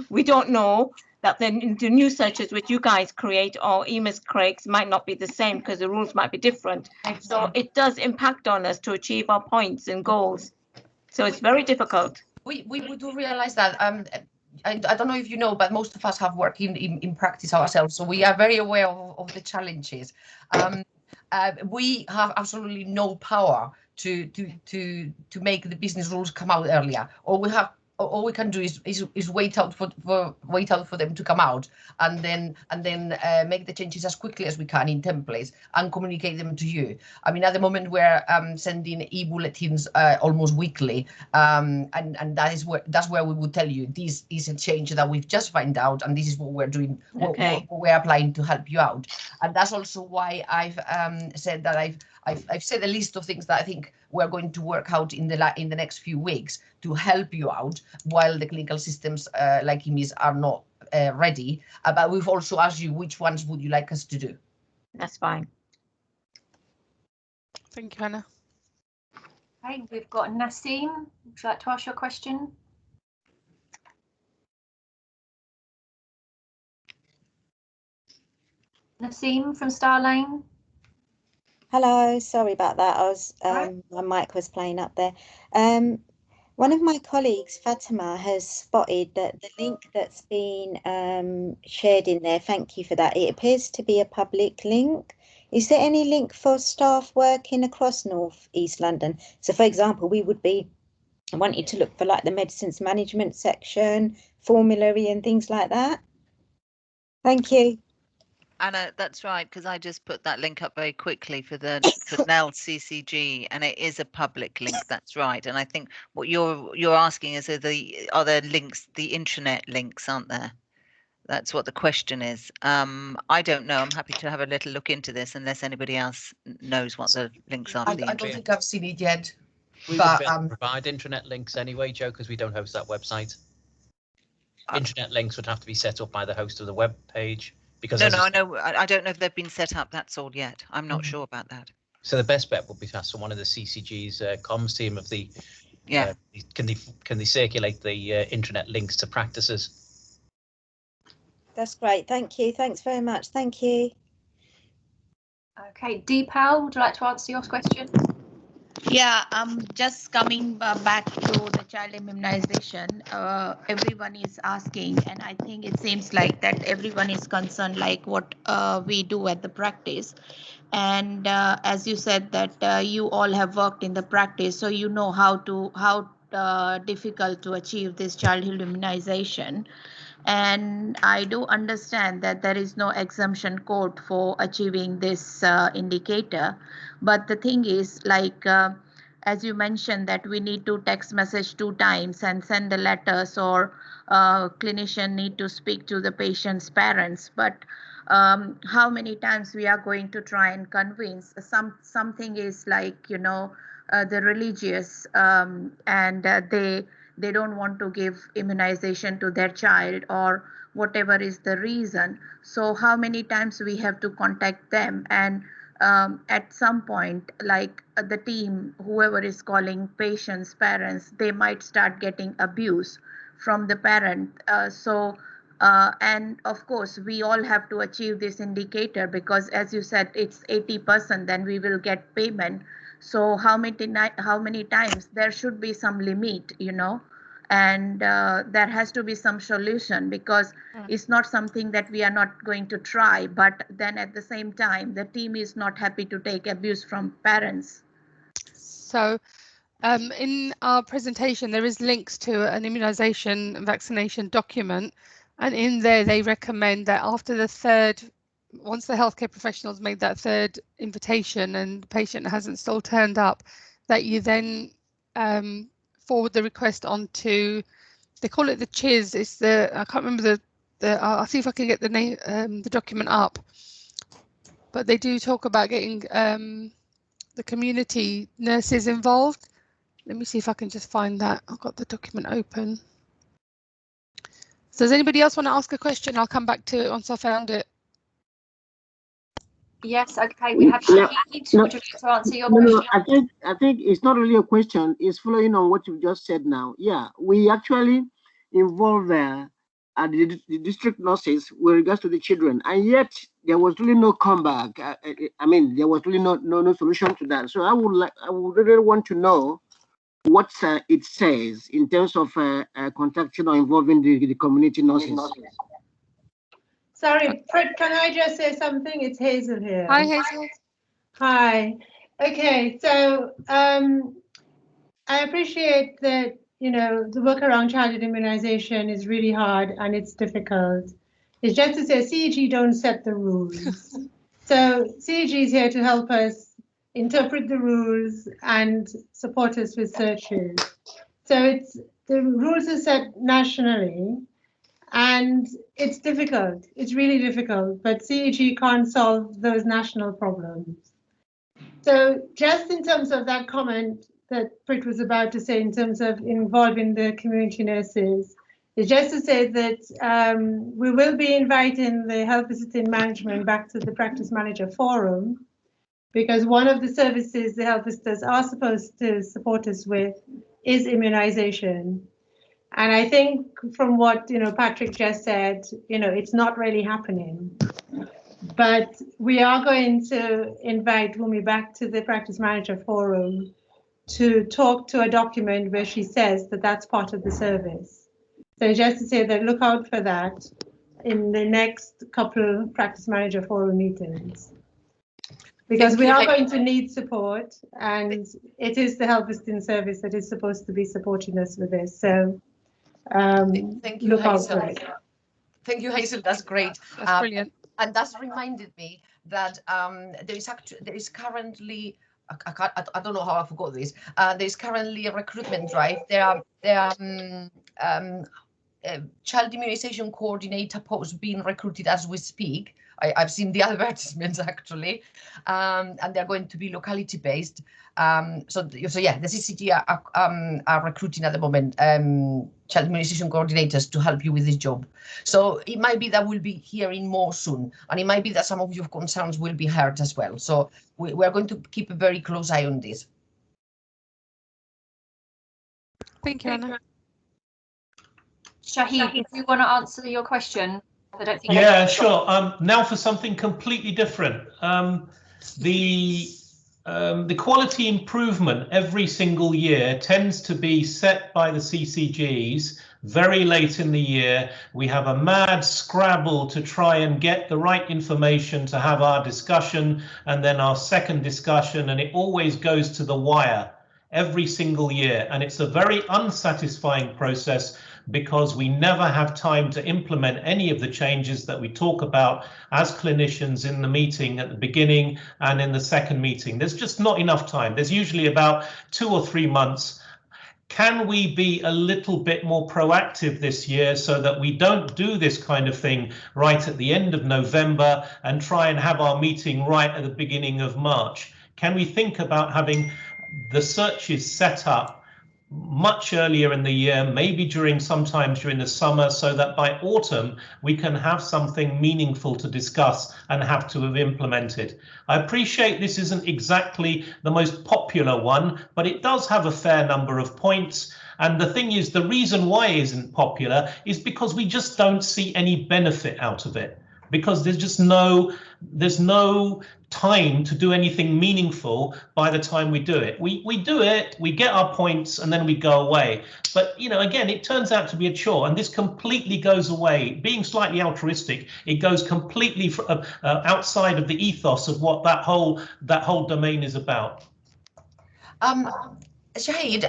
[SPEAKER 5] we don't know that the new searches which you guys create or EMIS creates might not be the same because the rules might be different. So it does impact on us to achieve our points and goals. So it's very difficult.
[SPEAKER 4] We do realize that. I don't know if you know, but most of us have worked in practice ourselves, so we are very aware of the challenges. We have absolutely no power to make the business rules come out earlier. All we can do is wait out for them to come out, and then make the changes as quickly as we can in templates and communicate them to you. I mean, at the moment we're sending e-bulletins almost weekly, and that's where we would tell you this is a change that we've just found out, and this is what we're doing, what we're applying to help you out. And that's also why I've said that I've said a list of things that I think we're going to work out in the next few weeks to help you out while the clinical systems like EMIS are not ready. But we've also asked you which ones would you like us to do.
[SPEAKER 5] That's fine.
[SPEAKER 1] Thank you, Hannah.
[SPEAKER 2] Okay, we've got Nassim. Would you like to ask your question? Nassim from Starlane.
[SPEAKER 12] Hello, sorry about that. I was my mic was playing up there. One of my colleagues, Fatima, has spotted that the link that's been shared in there, thank you for that. It appears to be a public link. is there any link for staff working across North East London? So, for example, we would be wanting to look for like the medicines management section, formulary and things like that. Thank you.
[SPEAKER 13] Anna, that's right, because I just put that link up very quickly for NEL CCG, and it is a public link. That's right. And I think what you're asking is, are there links, the intranet links, aren't there? That's what the question is. I don't know. I'm happy to have a little look into this, unless anybody else knows what the links are.
[SPEAKER 4] I don't think I've seen it yet.
[SPEAKER 14] We would be able to provide intranet links anyway, Joe, because we don't host that website. Intranet links would have to be set up by the host of the web page. Because
[SPEAKER 13] no, I know. I don't know if they've been set up. That's all yet. I'm not sure about that.
[SPEAKER 14] So the best bet would be to ask someone of the CCG's comms team of the.
[SPEAKER 13] Yeah.
[SPEAKER 14] Can they circulate the intranet links to practices?
[SPEAKER 12] That's great. Thank you. Thanks very much. Thank you.
[SPEAKER 2] Okay, Deepal, would you like to answer your question?
[SPEAKER 5] Yeah, just coming back to the child immunization, everyone is asking, and I think it seems like that everyone is concerned like what we do at the practice. And as you said that you all have worked in the practice, so you know how difficult to achieve this childhood immunization. And I do understand that there is no exemption code for achieving this indicator. But the thing is, like, as you mentioned, that we need to text message 2 times and send the letters, or clinician need to speak to the patient's parents. But how many times we are going to try and convince? Something is like, you know, the religious and they don't want to give immunization to their child, or whatever is the reason. So how many times we have to contact them? And at some point, like the team, whoever is calling patients, parents, they might start getting abuse from the parent. And of course, we all have to achieve this indicator, because as you said, it's 80%, then we will get payment. So how many times? There should be some limit, you know, and there has to be some solution, because it's not something that we are not going to try, but then at the same time, the team is not happy to take abuse from parents.
[SPEAKER 1] So in our presentation, there is links to an immunization and vaccination document, and in there they recommend that after the third, once the healthcare professionals made that third invitation and the patient hasn't still turned up, that you then forward the request on to, they call it the CHIS, it's the, I can't remember I'll see if I can get the name, the document up, but they do talk about getting the community nurses involved. Let me see if I can just find that. I've got the document open. So does anybody else want to ask a question? I'll come back to it once I found it.
[SPEAKER 2] Yes, okay, we have Shahid. Would you like to answer your question?
[SPEAKER 7] No, I think it's not really a question. It's following on what you just said now. Yeah, we actually involve the district nurses with regards to the children, and yet there was really no comeback. I mean, there was really no solution to that. So I would really want to know what it says in terms of contacting or involving the community nurses.
[SPEAKER 15] Sorry, Fred, can I just say something? It's Hazel here.
[SPEAKER 1] Hi, Hazel.
[SPEAKER 15] Hi. Okay, so I appreciate that, you know, the work around childhood immunization is really hard and it's difficult. It's just to say CEG don't set the rules. So CEG is here to help us interpret the rules and support us with searches. So the rules are set nationally, and it's difficult. It's really difficult, but CEG can't solve those national problems. So just in terms of that comment that Prit was about to say in terms of involving the community nurses, is just to say that we will be inviting the health visiting management back to the practice manager forum, because one of the services the health visitors are supposed to support us with is immunization. And I think from what, you know, Patrick just said, you know, it's not really happening. But we are going to invite Wumi back to the practice manager forum to talk to a document where she says that that's part of the service. So just to say that look out for that in the next couple of practice manager forum meetings. because we are going to need support, and it is the Health Visiting Service that is supposed to be supporting us with this. So
[SPEAKER 4] thank you,
[SPEAKER 15] look out
[SPEAKER 4] Hazel.
[SPEAKER 15] for it.
[SPEAKER 4] Thank you, Hazel. That's great.
[SPEAKER 1] That's brilliant.
[SPEAKER 4] And that's reminded me that there is currently, I don't know how I forgot this. There is currently a recruitment drive. There are child immunization coordinator posts being recruited as we speak. I've seen the advertisements actually, and they're going to be locality based. So yeah, the CCG are recruiting at the moment child immunization coordinators to help you with this job. So it might be that we'll be hearing more soon, and it might be that some of your concerns will be heard as well. So we're going to keep a very close eye on this.
[SPEAKER 1] Thank you, Anna.
[SPEAKER 2] Shahid, if you want to answer your question. I don't think.
[SPEAKER 16] Yeah, sure. Now for something completely different. The quality improvement every single year tends to be set by the CCGs very late in the year. We have a mad scrabble to try and get the right information to have our discussion and then our second discussion, and it always goes to the wire every single year. And it's a very unsatisfying process because we never have time to implement any of the changes that we talk about as clinicians in the meeting at the beginning and in the second meeting. There's just not enough time. There's usually about 2 or 3 months. Can we be a little bit more proactive this year so that we don't do this kind of thing right at the end of November and try and have our meeting right at the beginning of March? Can we think about having the searches set up much earlier in the year, maybe sometimes during the summer, so that by autumn we can have something meaningful to discuss and have to have implemented? I appreciate this isn't exactly the most popular one, but it does have a fair number of points. And the thing is, the reason why it isn't popular is because we just don't see any benefit out of it, because there's no time to do anything meaningful by the time we do it. We do it, we get our points, and then we go away. But, you know, again, it turns out to be a chore, and this completely goes away. Being slightly altruistic, it goes completely outside of the ethos of what that whole domain is about.
[SPEAKER 4] Shahid,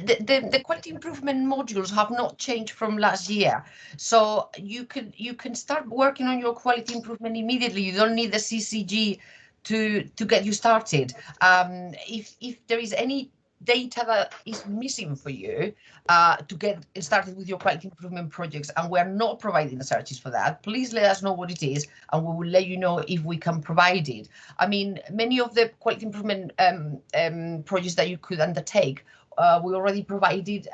[SPEAKER 4] the quality improvement modules have not changed from last year, so you can start working on your quality improvement immediately. You don't need the CCG to get you started. If there is any data that is missing for you to get started with your quality improvement projects, and we're not providing the searches for that, please let us know what it is, and we will let you know if we can provide it. I mean, many of the quality improvement projects that you could undertake, we already provided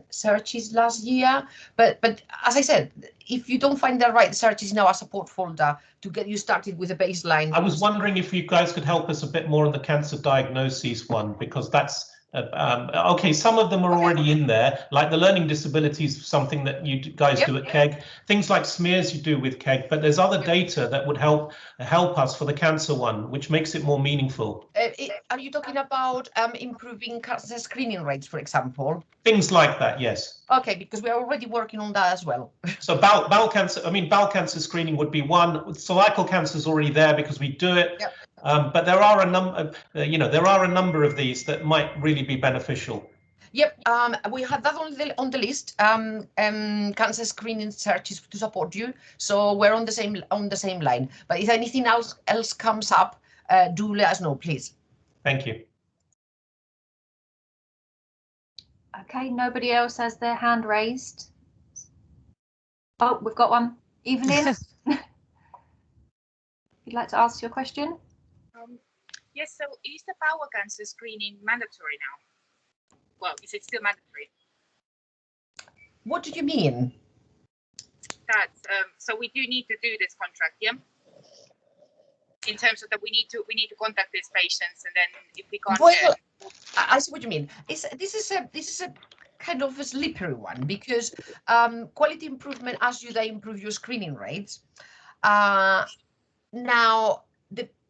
[SPEAKER 4] searches last year, but as I said, if you don't find the right searches in our support folder to get you started with a baseline.
[SPEAKER 16] I was wondering if you guys could help us a bit more on the cancer diagnoses one, because that's okay, some of them are already in there, like the learning disabilities, something that you guys do at KEG, things like smears you do with KEG, but there's other data that would help us for the cancer one, which makes it more meaningful.
[SPEAKER 4] Are you talking about improving cancer screening rates, for example?
[SPEAKER 16] Things like that, yes.
[SPEAKER 4] Okay, because we are already working on that as well.
[SPEAKER 16] So bowel cancer screening would be one. Cervical cancer is already there because we do it.
[SPEAKER 4] Yep.
[SPEAKER 16] But there are a number of these that might really be beneficial.
[SPEAKER 4] Yep, we have that on the list. Cancer screening searches to support you. So we're on the same line. But if anything else comes up, do let us know, please.
[SPEAKER 16] Thank you.
[SPEAKER 2] Okay, nobody else has their hand raised. Oh, we've got one. Evelyn, you'd like to ask your question?
[SPEAKER 17] Yes, so is the bowel cancer screening mandatory now? Well, is it still mandatory?
[SPEAKER 4] What do you mean?
[SPEAKER 17] That so we do need to do this contract, yeah? In terms of that we need to contact these patients, and then if we can't.
[SPEAKER 4] Well, I see what you mean. This is a kind of a slippery one, because quality improvement as you improve your screening rates. Now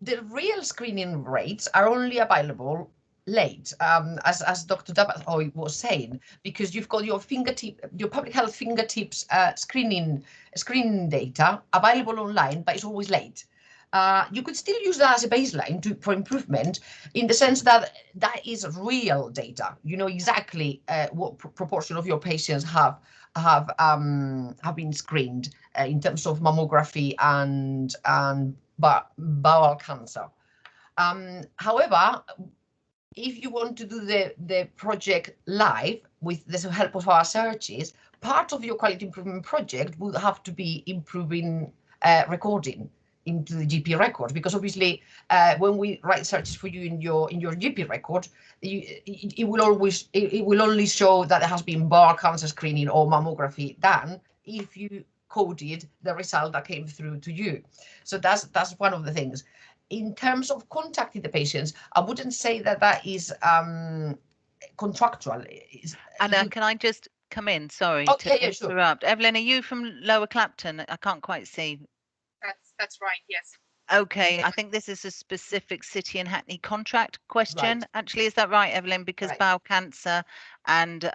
[SPEAKER 4] the real screening rates are only available late, as Dr. Dabahoy was saying, because you've got your public health fingertips screening data available online, but it's always late. you could still use that as a baseline for improvement, in the sense that that is real data. You know exactly what proportion of your patients have been screened in terms of mammography and bowel cancer. However, if you want to do the project live with the help of our searches, part of your quality improvement project would have to be improving recording into the GP record, because obviously when we write searches for you in your GP record, it will only show that there has been bowel cancer screening or mammography done if you coded the result that came through to you. So that's one of the things. In terms of contacting the patients, I wouldn't say that that is contractual.
[SPEAKER 13] Anna, can I just come in? Sorry to interrupt. Sure. Evelyn, are you from Lower Clapton? I can't quite see.
[SPEAKER 17] That's right, yes.
[SPEAKER 13] Okay, I think this is a specific City and Hackney contract question. Right. Actually, is that right, Evelyn? Because bowel cancer and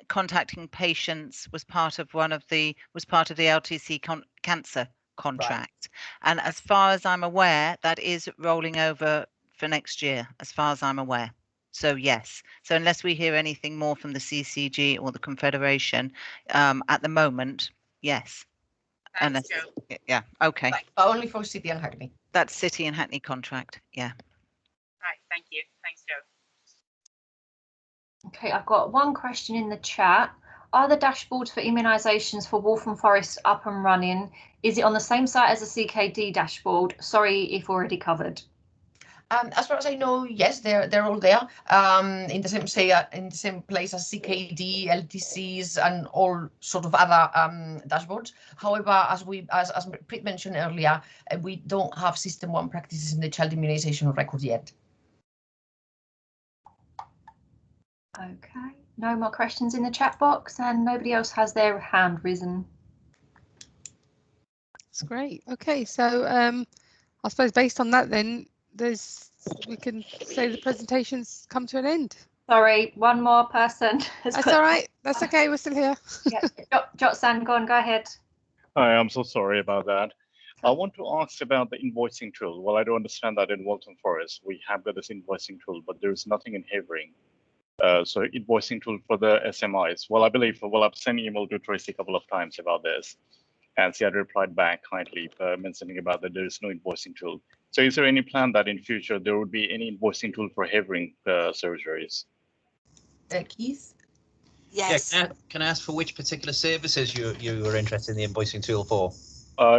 [SPEAKER 13] contacting patients was part of the LTC cancer contract. Right. And as far as I'm aware, that is rolling over for next year, as far as I'm aware. So yes. So unless we hear anything more from the CCG or the Confederation, at the moment, yes.
[SPEAKER 17] Thanks, Joe.
[SPEAKER 13] Yeah, okay.
[SPEAKER 4] Right, but only for City and Hackney.
[SPEAKER 13] That's City and Hackney contract, yeah.
[SPEAKER 17] Right, thank you. Thanks, Joe.
[SPEAKER 2] Okay, I've got one question in the chat. Are the dashboards for immunisations for Waltham Forest up and running? Is it on the same site as the CKD dashboard? Sorry if already covered.
[SPEAKER 4] As far as I know, yes, they're all there in the same place as CKD, LTCs, and all sort of other dashboards. However, as Prit mentioned earlier, we don't have System 1 practices in the child immunisation record yet.
[SPEAKER 2] Okay, no more questions in the chat box, and nobody else has their hand risen.
[SPEAKER 1] That's great. Okay, so I suppose based on that, then we can say the presentation's come to an end.
[SPEAKER 2] Sorry, one more person.
[SPEAKER 1] That's all right. That's okay. We're still here.
[SPEAKER 2] Yeah, Jotsan, go ahead.
[SPEAKER 10] Hi, I'm so sorry about that. I want to ask about the invoicing tool. Well, I don't understand that in Waltham Forest. We have got this invoicing tool, but there's nothing in Havering. So invoicing tool for the SMIs. Well, I believe, I've sent an email to Tracy a couple of times about this, and she had replied back kindly mentioning about that there is no invoicing tool. So is there any plan that in future there would be any invoicing tool for Havering surgeries?
[SPEAKER 4] Keith?
[SPEAKER 14] Yes. Yeah, can I ask for which particular services you were interested in the invoicing tool for?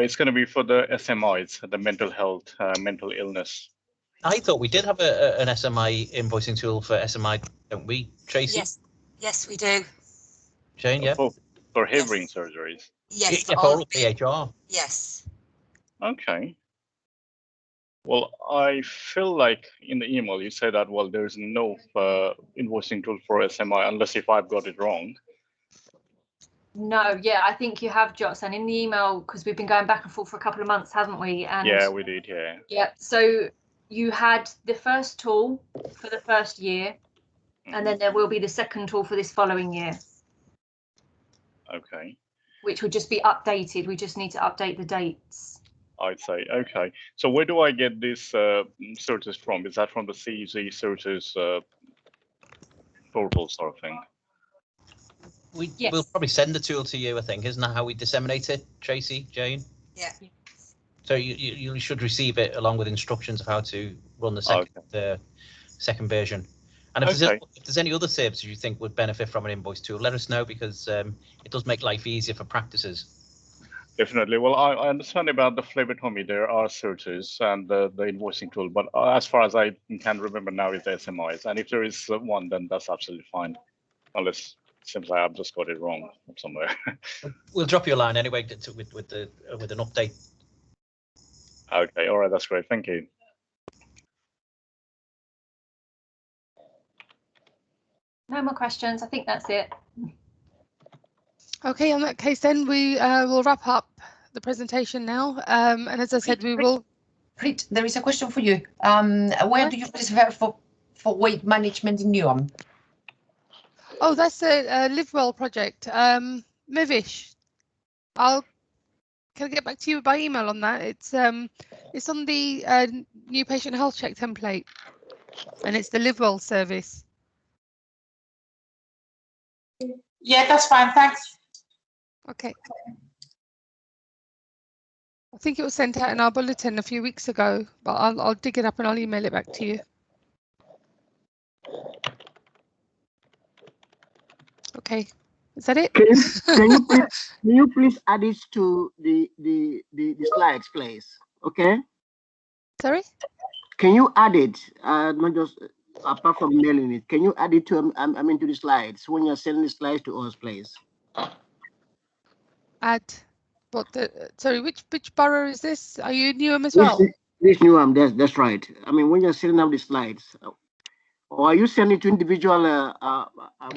[SPEAKER 10] It's going to be for the SMIs, the mental health, mental illness.
[SPEAKER 14] I thought we did have an SMI invoicing tool for SMI, don't we, Tracy?
[SPEAKER 18] Yes, we do.
[SPEAKER 14] Jane, yeah.
[SPEAKER 10] For Havering surgeries?
[SPEAKER 18] Yes,
[SPEAKER 14] for all of PHR.
[SPEAKER 18] Yes.
[SPEAKER 10] Okay. Well, I feel like in the email you said that, well, there's no invoicing tool for SMI, unless if I've got it wrong.
[SPEAKER 2] No, yeah, I think you have, Jotsan, in the email, because we've been going back and forth for a couple of months, haven't we? And
[SPEAKER 10] yeah, we did, yeah.
[SPEAKER 2] Yeah, so you had the first tool for the first year, and then there will be the second tool for this following year.
[SPEAKER 10] Okay.
[SPEAKER 2] Which would just be updated. We just need to update the dates.
[SPEAKER 10] I'd say, okay. So where do I get these searches from? Is that from the CEG searches portal sort of thing?
[SPEAKER 14] We'll probably send the tool to you, I think. Isn't that how we disseminate it, Tracy, Jane?
[SPEAKER 18] Yeah.
[SPEAKER 14] So you should receive it along with instructions of how to run the second version. And if there's any other services you think would benefit from an invoice tool, let us know, because it does make life easier for practices.
[SPEAKER 10] Definitely. Well, I understand about the phlebotomy. There are searches and the invoicing tool, but as far as I can remember now is the SMIs. And if there is one, then that's absolutely fine, unless it seems like I've just got it wrong somewhere.
[SPEAKER 14] We'll drop you a line anyway with an update.
[SPEAKER 10] Okay. All right. That's great. Thank you.
[SPEAKER 2] No more questions. I think that's it.
[SPEAKER 1] Okay, in that case, then we will wrap up the presentation now. And as I said, we will.
[SPEAKER 4] Prit, there is a question for you. Where do you refer for weight management in Newham?
[SPEAKER 1] Oh, that's a Live Well project. Mivish, I'll can I get back to you by email on that? It's on the new patient health check template, and it's the Live Well service.
[SPEAKER 17] Yeah, that's fine. Thanks.
[SPEAKER 1] Okay. I think it was sent out in our bulletin a few weeks ago, but I'll dig it up and I'll email it back to you. Okay, is that it?
[SPEAKER 7] Can you please add it to the slides, please? Okay.
[SPEAKER 1] Sorry.
[SPEAKER 7] Can you add it? Not just apart from mailing it. Can you add it to to the slides when you're sending the slides to us, please?
[SPEAKER 1] Add what the sorry? Which borough is this? Are you Newham as well?
[SPEAKER 7] This Newham. That's right. I mean, when you're sending out the slides. Or are you sending to individual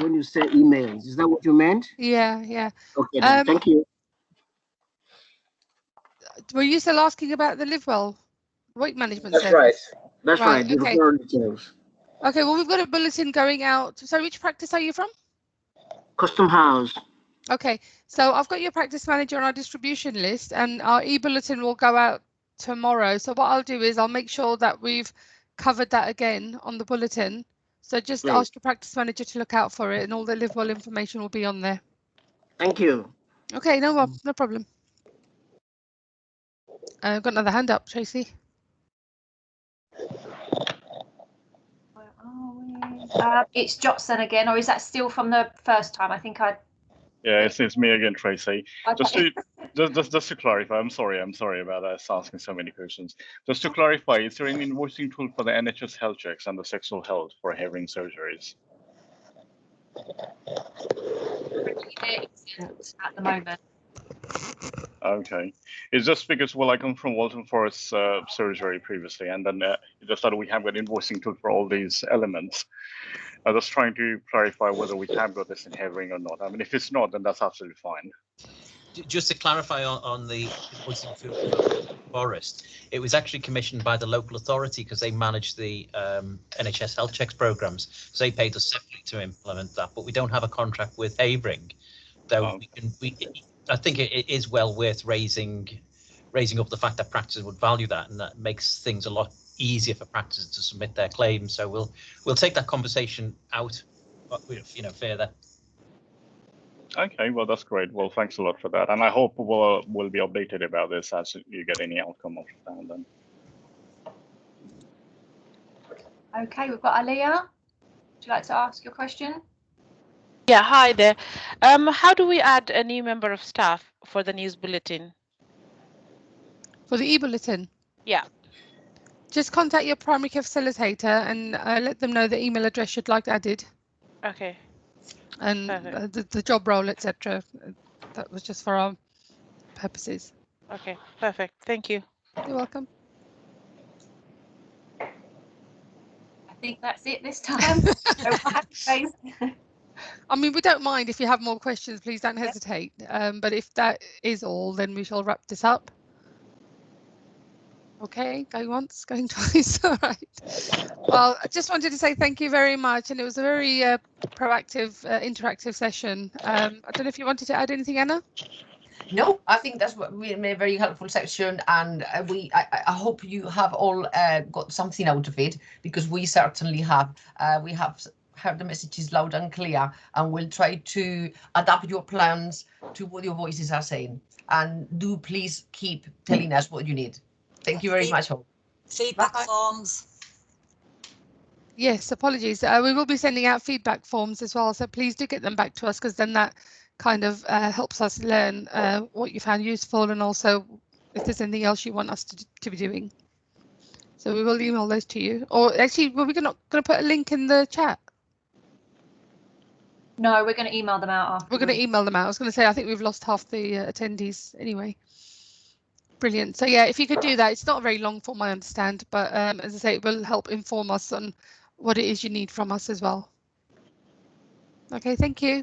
[SPEAKER 7] when you say emails? Is that what you meant?
[SPEAKER 1] Yeah, yeah.
[SPEAKER 7] Okay, then, thank you.
[SPEAKER 1] Were you still asking about the Live Well weight management
[SPEAKER 7] That's
[SPEAKER 1] service?
[SPEAKER 7] right. That's right. The
[SPEAKER 1] Okay.
[SPEAKER 7] referral details.
[SPEAKER 1] Okay, well, we've got a bulletin going out. So which practice are you from?
[SPEAKER 7] Custom House.
[SPEAKER 1] Okay, so I've got your practice manager on our distribution list, and our e-bulletin will go out tomorrow. So what I'll do is I'll make sure that we've covered that again on the bulletin. So just ask your practice manager to look out for it, and all the Live Well information will be on there.
[SPEAKER 7] Thank you.
[SPEAKER 1] Okay, no problem. I've got another hand up, Tracy.
[SPEAKER 2] Where are we? It's Jotson again, or is that still from the first time? I think I.
[SPEAKER 10] Yeah, it's me again, Tracy.
[SPEAKER 2] Okay.
[SPEAKER 10] Just to clarify, I'm sorry about us asking so many questions. Just to clarify, is there an invoicing tool for the NHS health checks and the sexual health for hearing surgeries?
[SPEAKER 2] At the moment.
[SPEAKER 10] Okay, it's just because, well, I come from Walton Forest surgery previously, and then just that we have an invoicing tool for all these elements. I was just trying to clarify whether we have got this in hearing or not. I mean, if it's not, then that's absolutely fine.
[SPEAKER 14] Just to clarify on the invoicing for Forest, it was actually commissioned by the local authority because they manage the NHS health checks programs. So they paid us separately to implement that, but we don't have a contract with Havering, though. I think it is well worth raising up the fact that practices would value that, and that makes things a lot easier for practices to submit their claims. So we'll take that conversation out, further.
[SPEAKER 10] Okay, well, that's great. Well, thanks a lot for that, and I hope we'll be updated about this as you get any outcome of that. Then.
[SPEAKER 2] Okay, we've got Aliyah. Would you like to ask your question?
[SPEAKER 5] Yeah, hi there. How do we add a new member of staff for the news bulletin?
[SPEAKER 1] For the e-bulletin?
[SPEAKER 5] Yeah.
[SPEAKER 1] Just contact your primary care facilitator and let them know the email address you'd like added.
[SPEAKER 5] Okay.
[SPEAKER 1] And the job role, etc. That was just for our purposes.
[SPEAKER 5] Okay, perfect. Thank you.
[SPEAKER 1] You're welcome.
[SPEAKER 2] I think that's it this time.
[SPEAKER 1] I mean, we don't mind if you have more questions, please don't hesitate. But if that is all, then we shall wrap this up. Okay, going once, going twice. All right. Well, I just wanted to say thank you very much. And it was a very proactive, interactive session. I don't know if you wanted to add anything, Anna?
[SPEAKER 4] No, I think that's what we made a very helpful section, and I hope you have all got something out of it, because we certainly have. We have heard the messages loud and clear, and we'll try to adapt your plans to what your voices are saying. And do please keep telling us what you need. Thank you very much all.
[SPEAKER 18] Feedback forms.
[SPEAKER 1] Yes, apologies. We will be sending out feedback forms as well, so please do get them back to us, because then that kind of helps us learn what you found useful, and also if there's anything else you want us to be doing. So we will email those to you. Or actually, were we not going to put a link in the chat?
[SPEAKER 2] No, we're going to email them out afterwards.
[SPEAKER 1] We're going to email them out. I was going to say, I think we've lost half the attendees anyway. Brilliant. So yeah, if you could do that, it's not a very long form, I understand, but as I say, it will help inform us on what it is you need from us as well. Okay, thank you.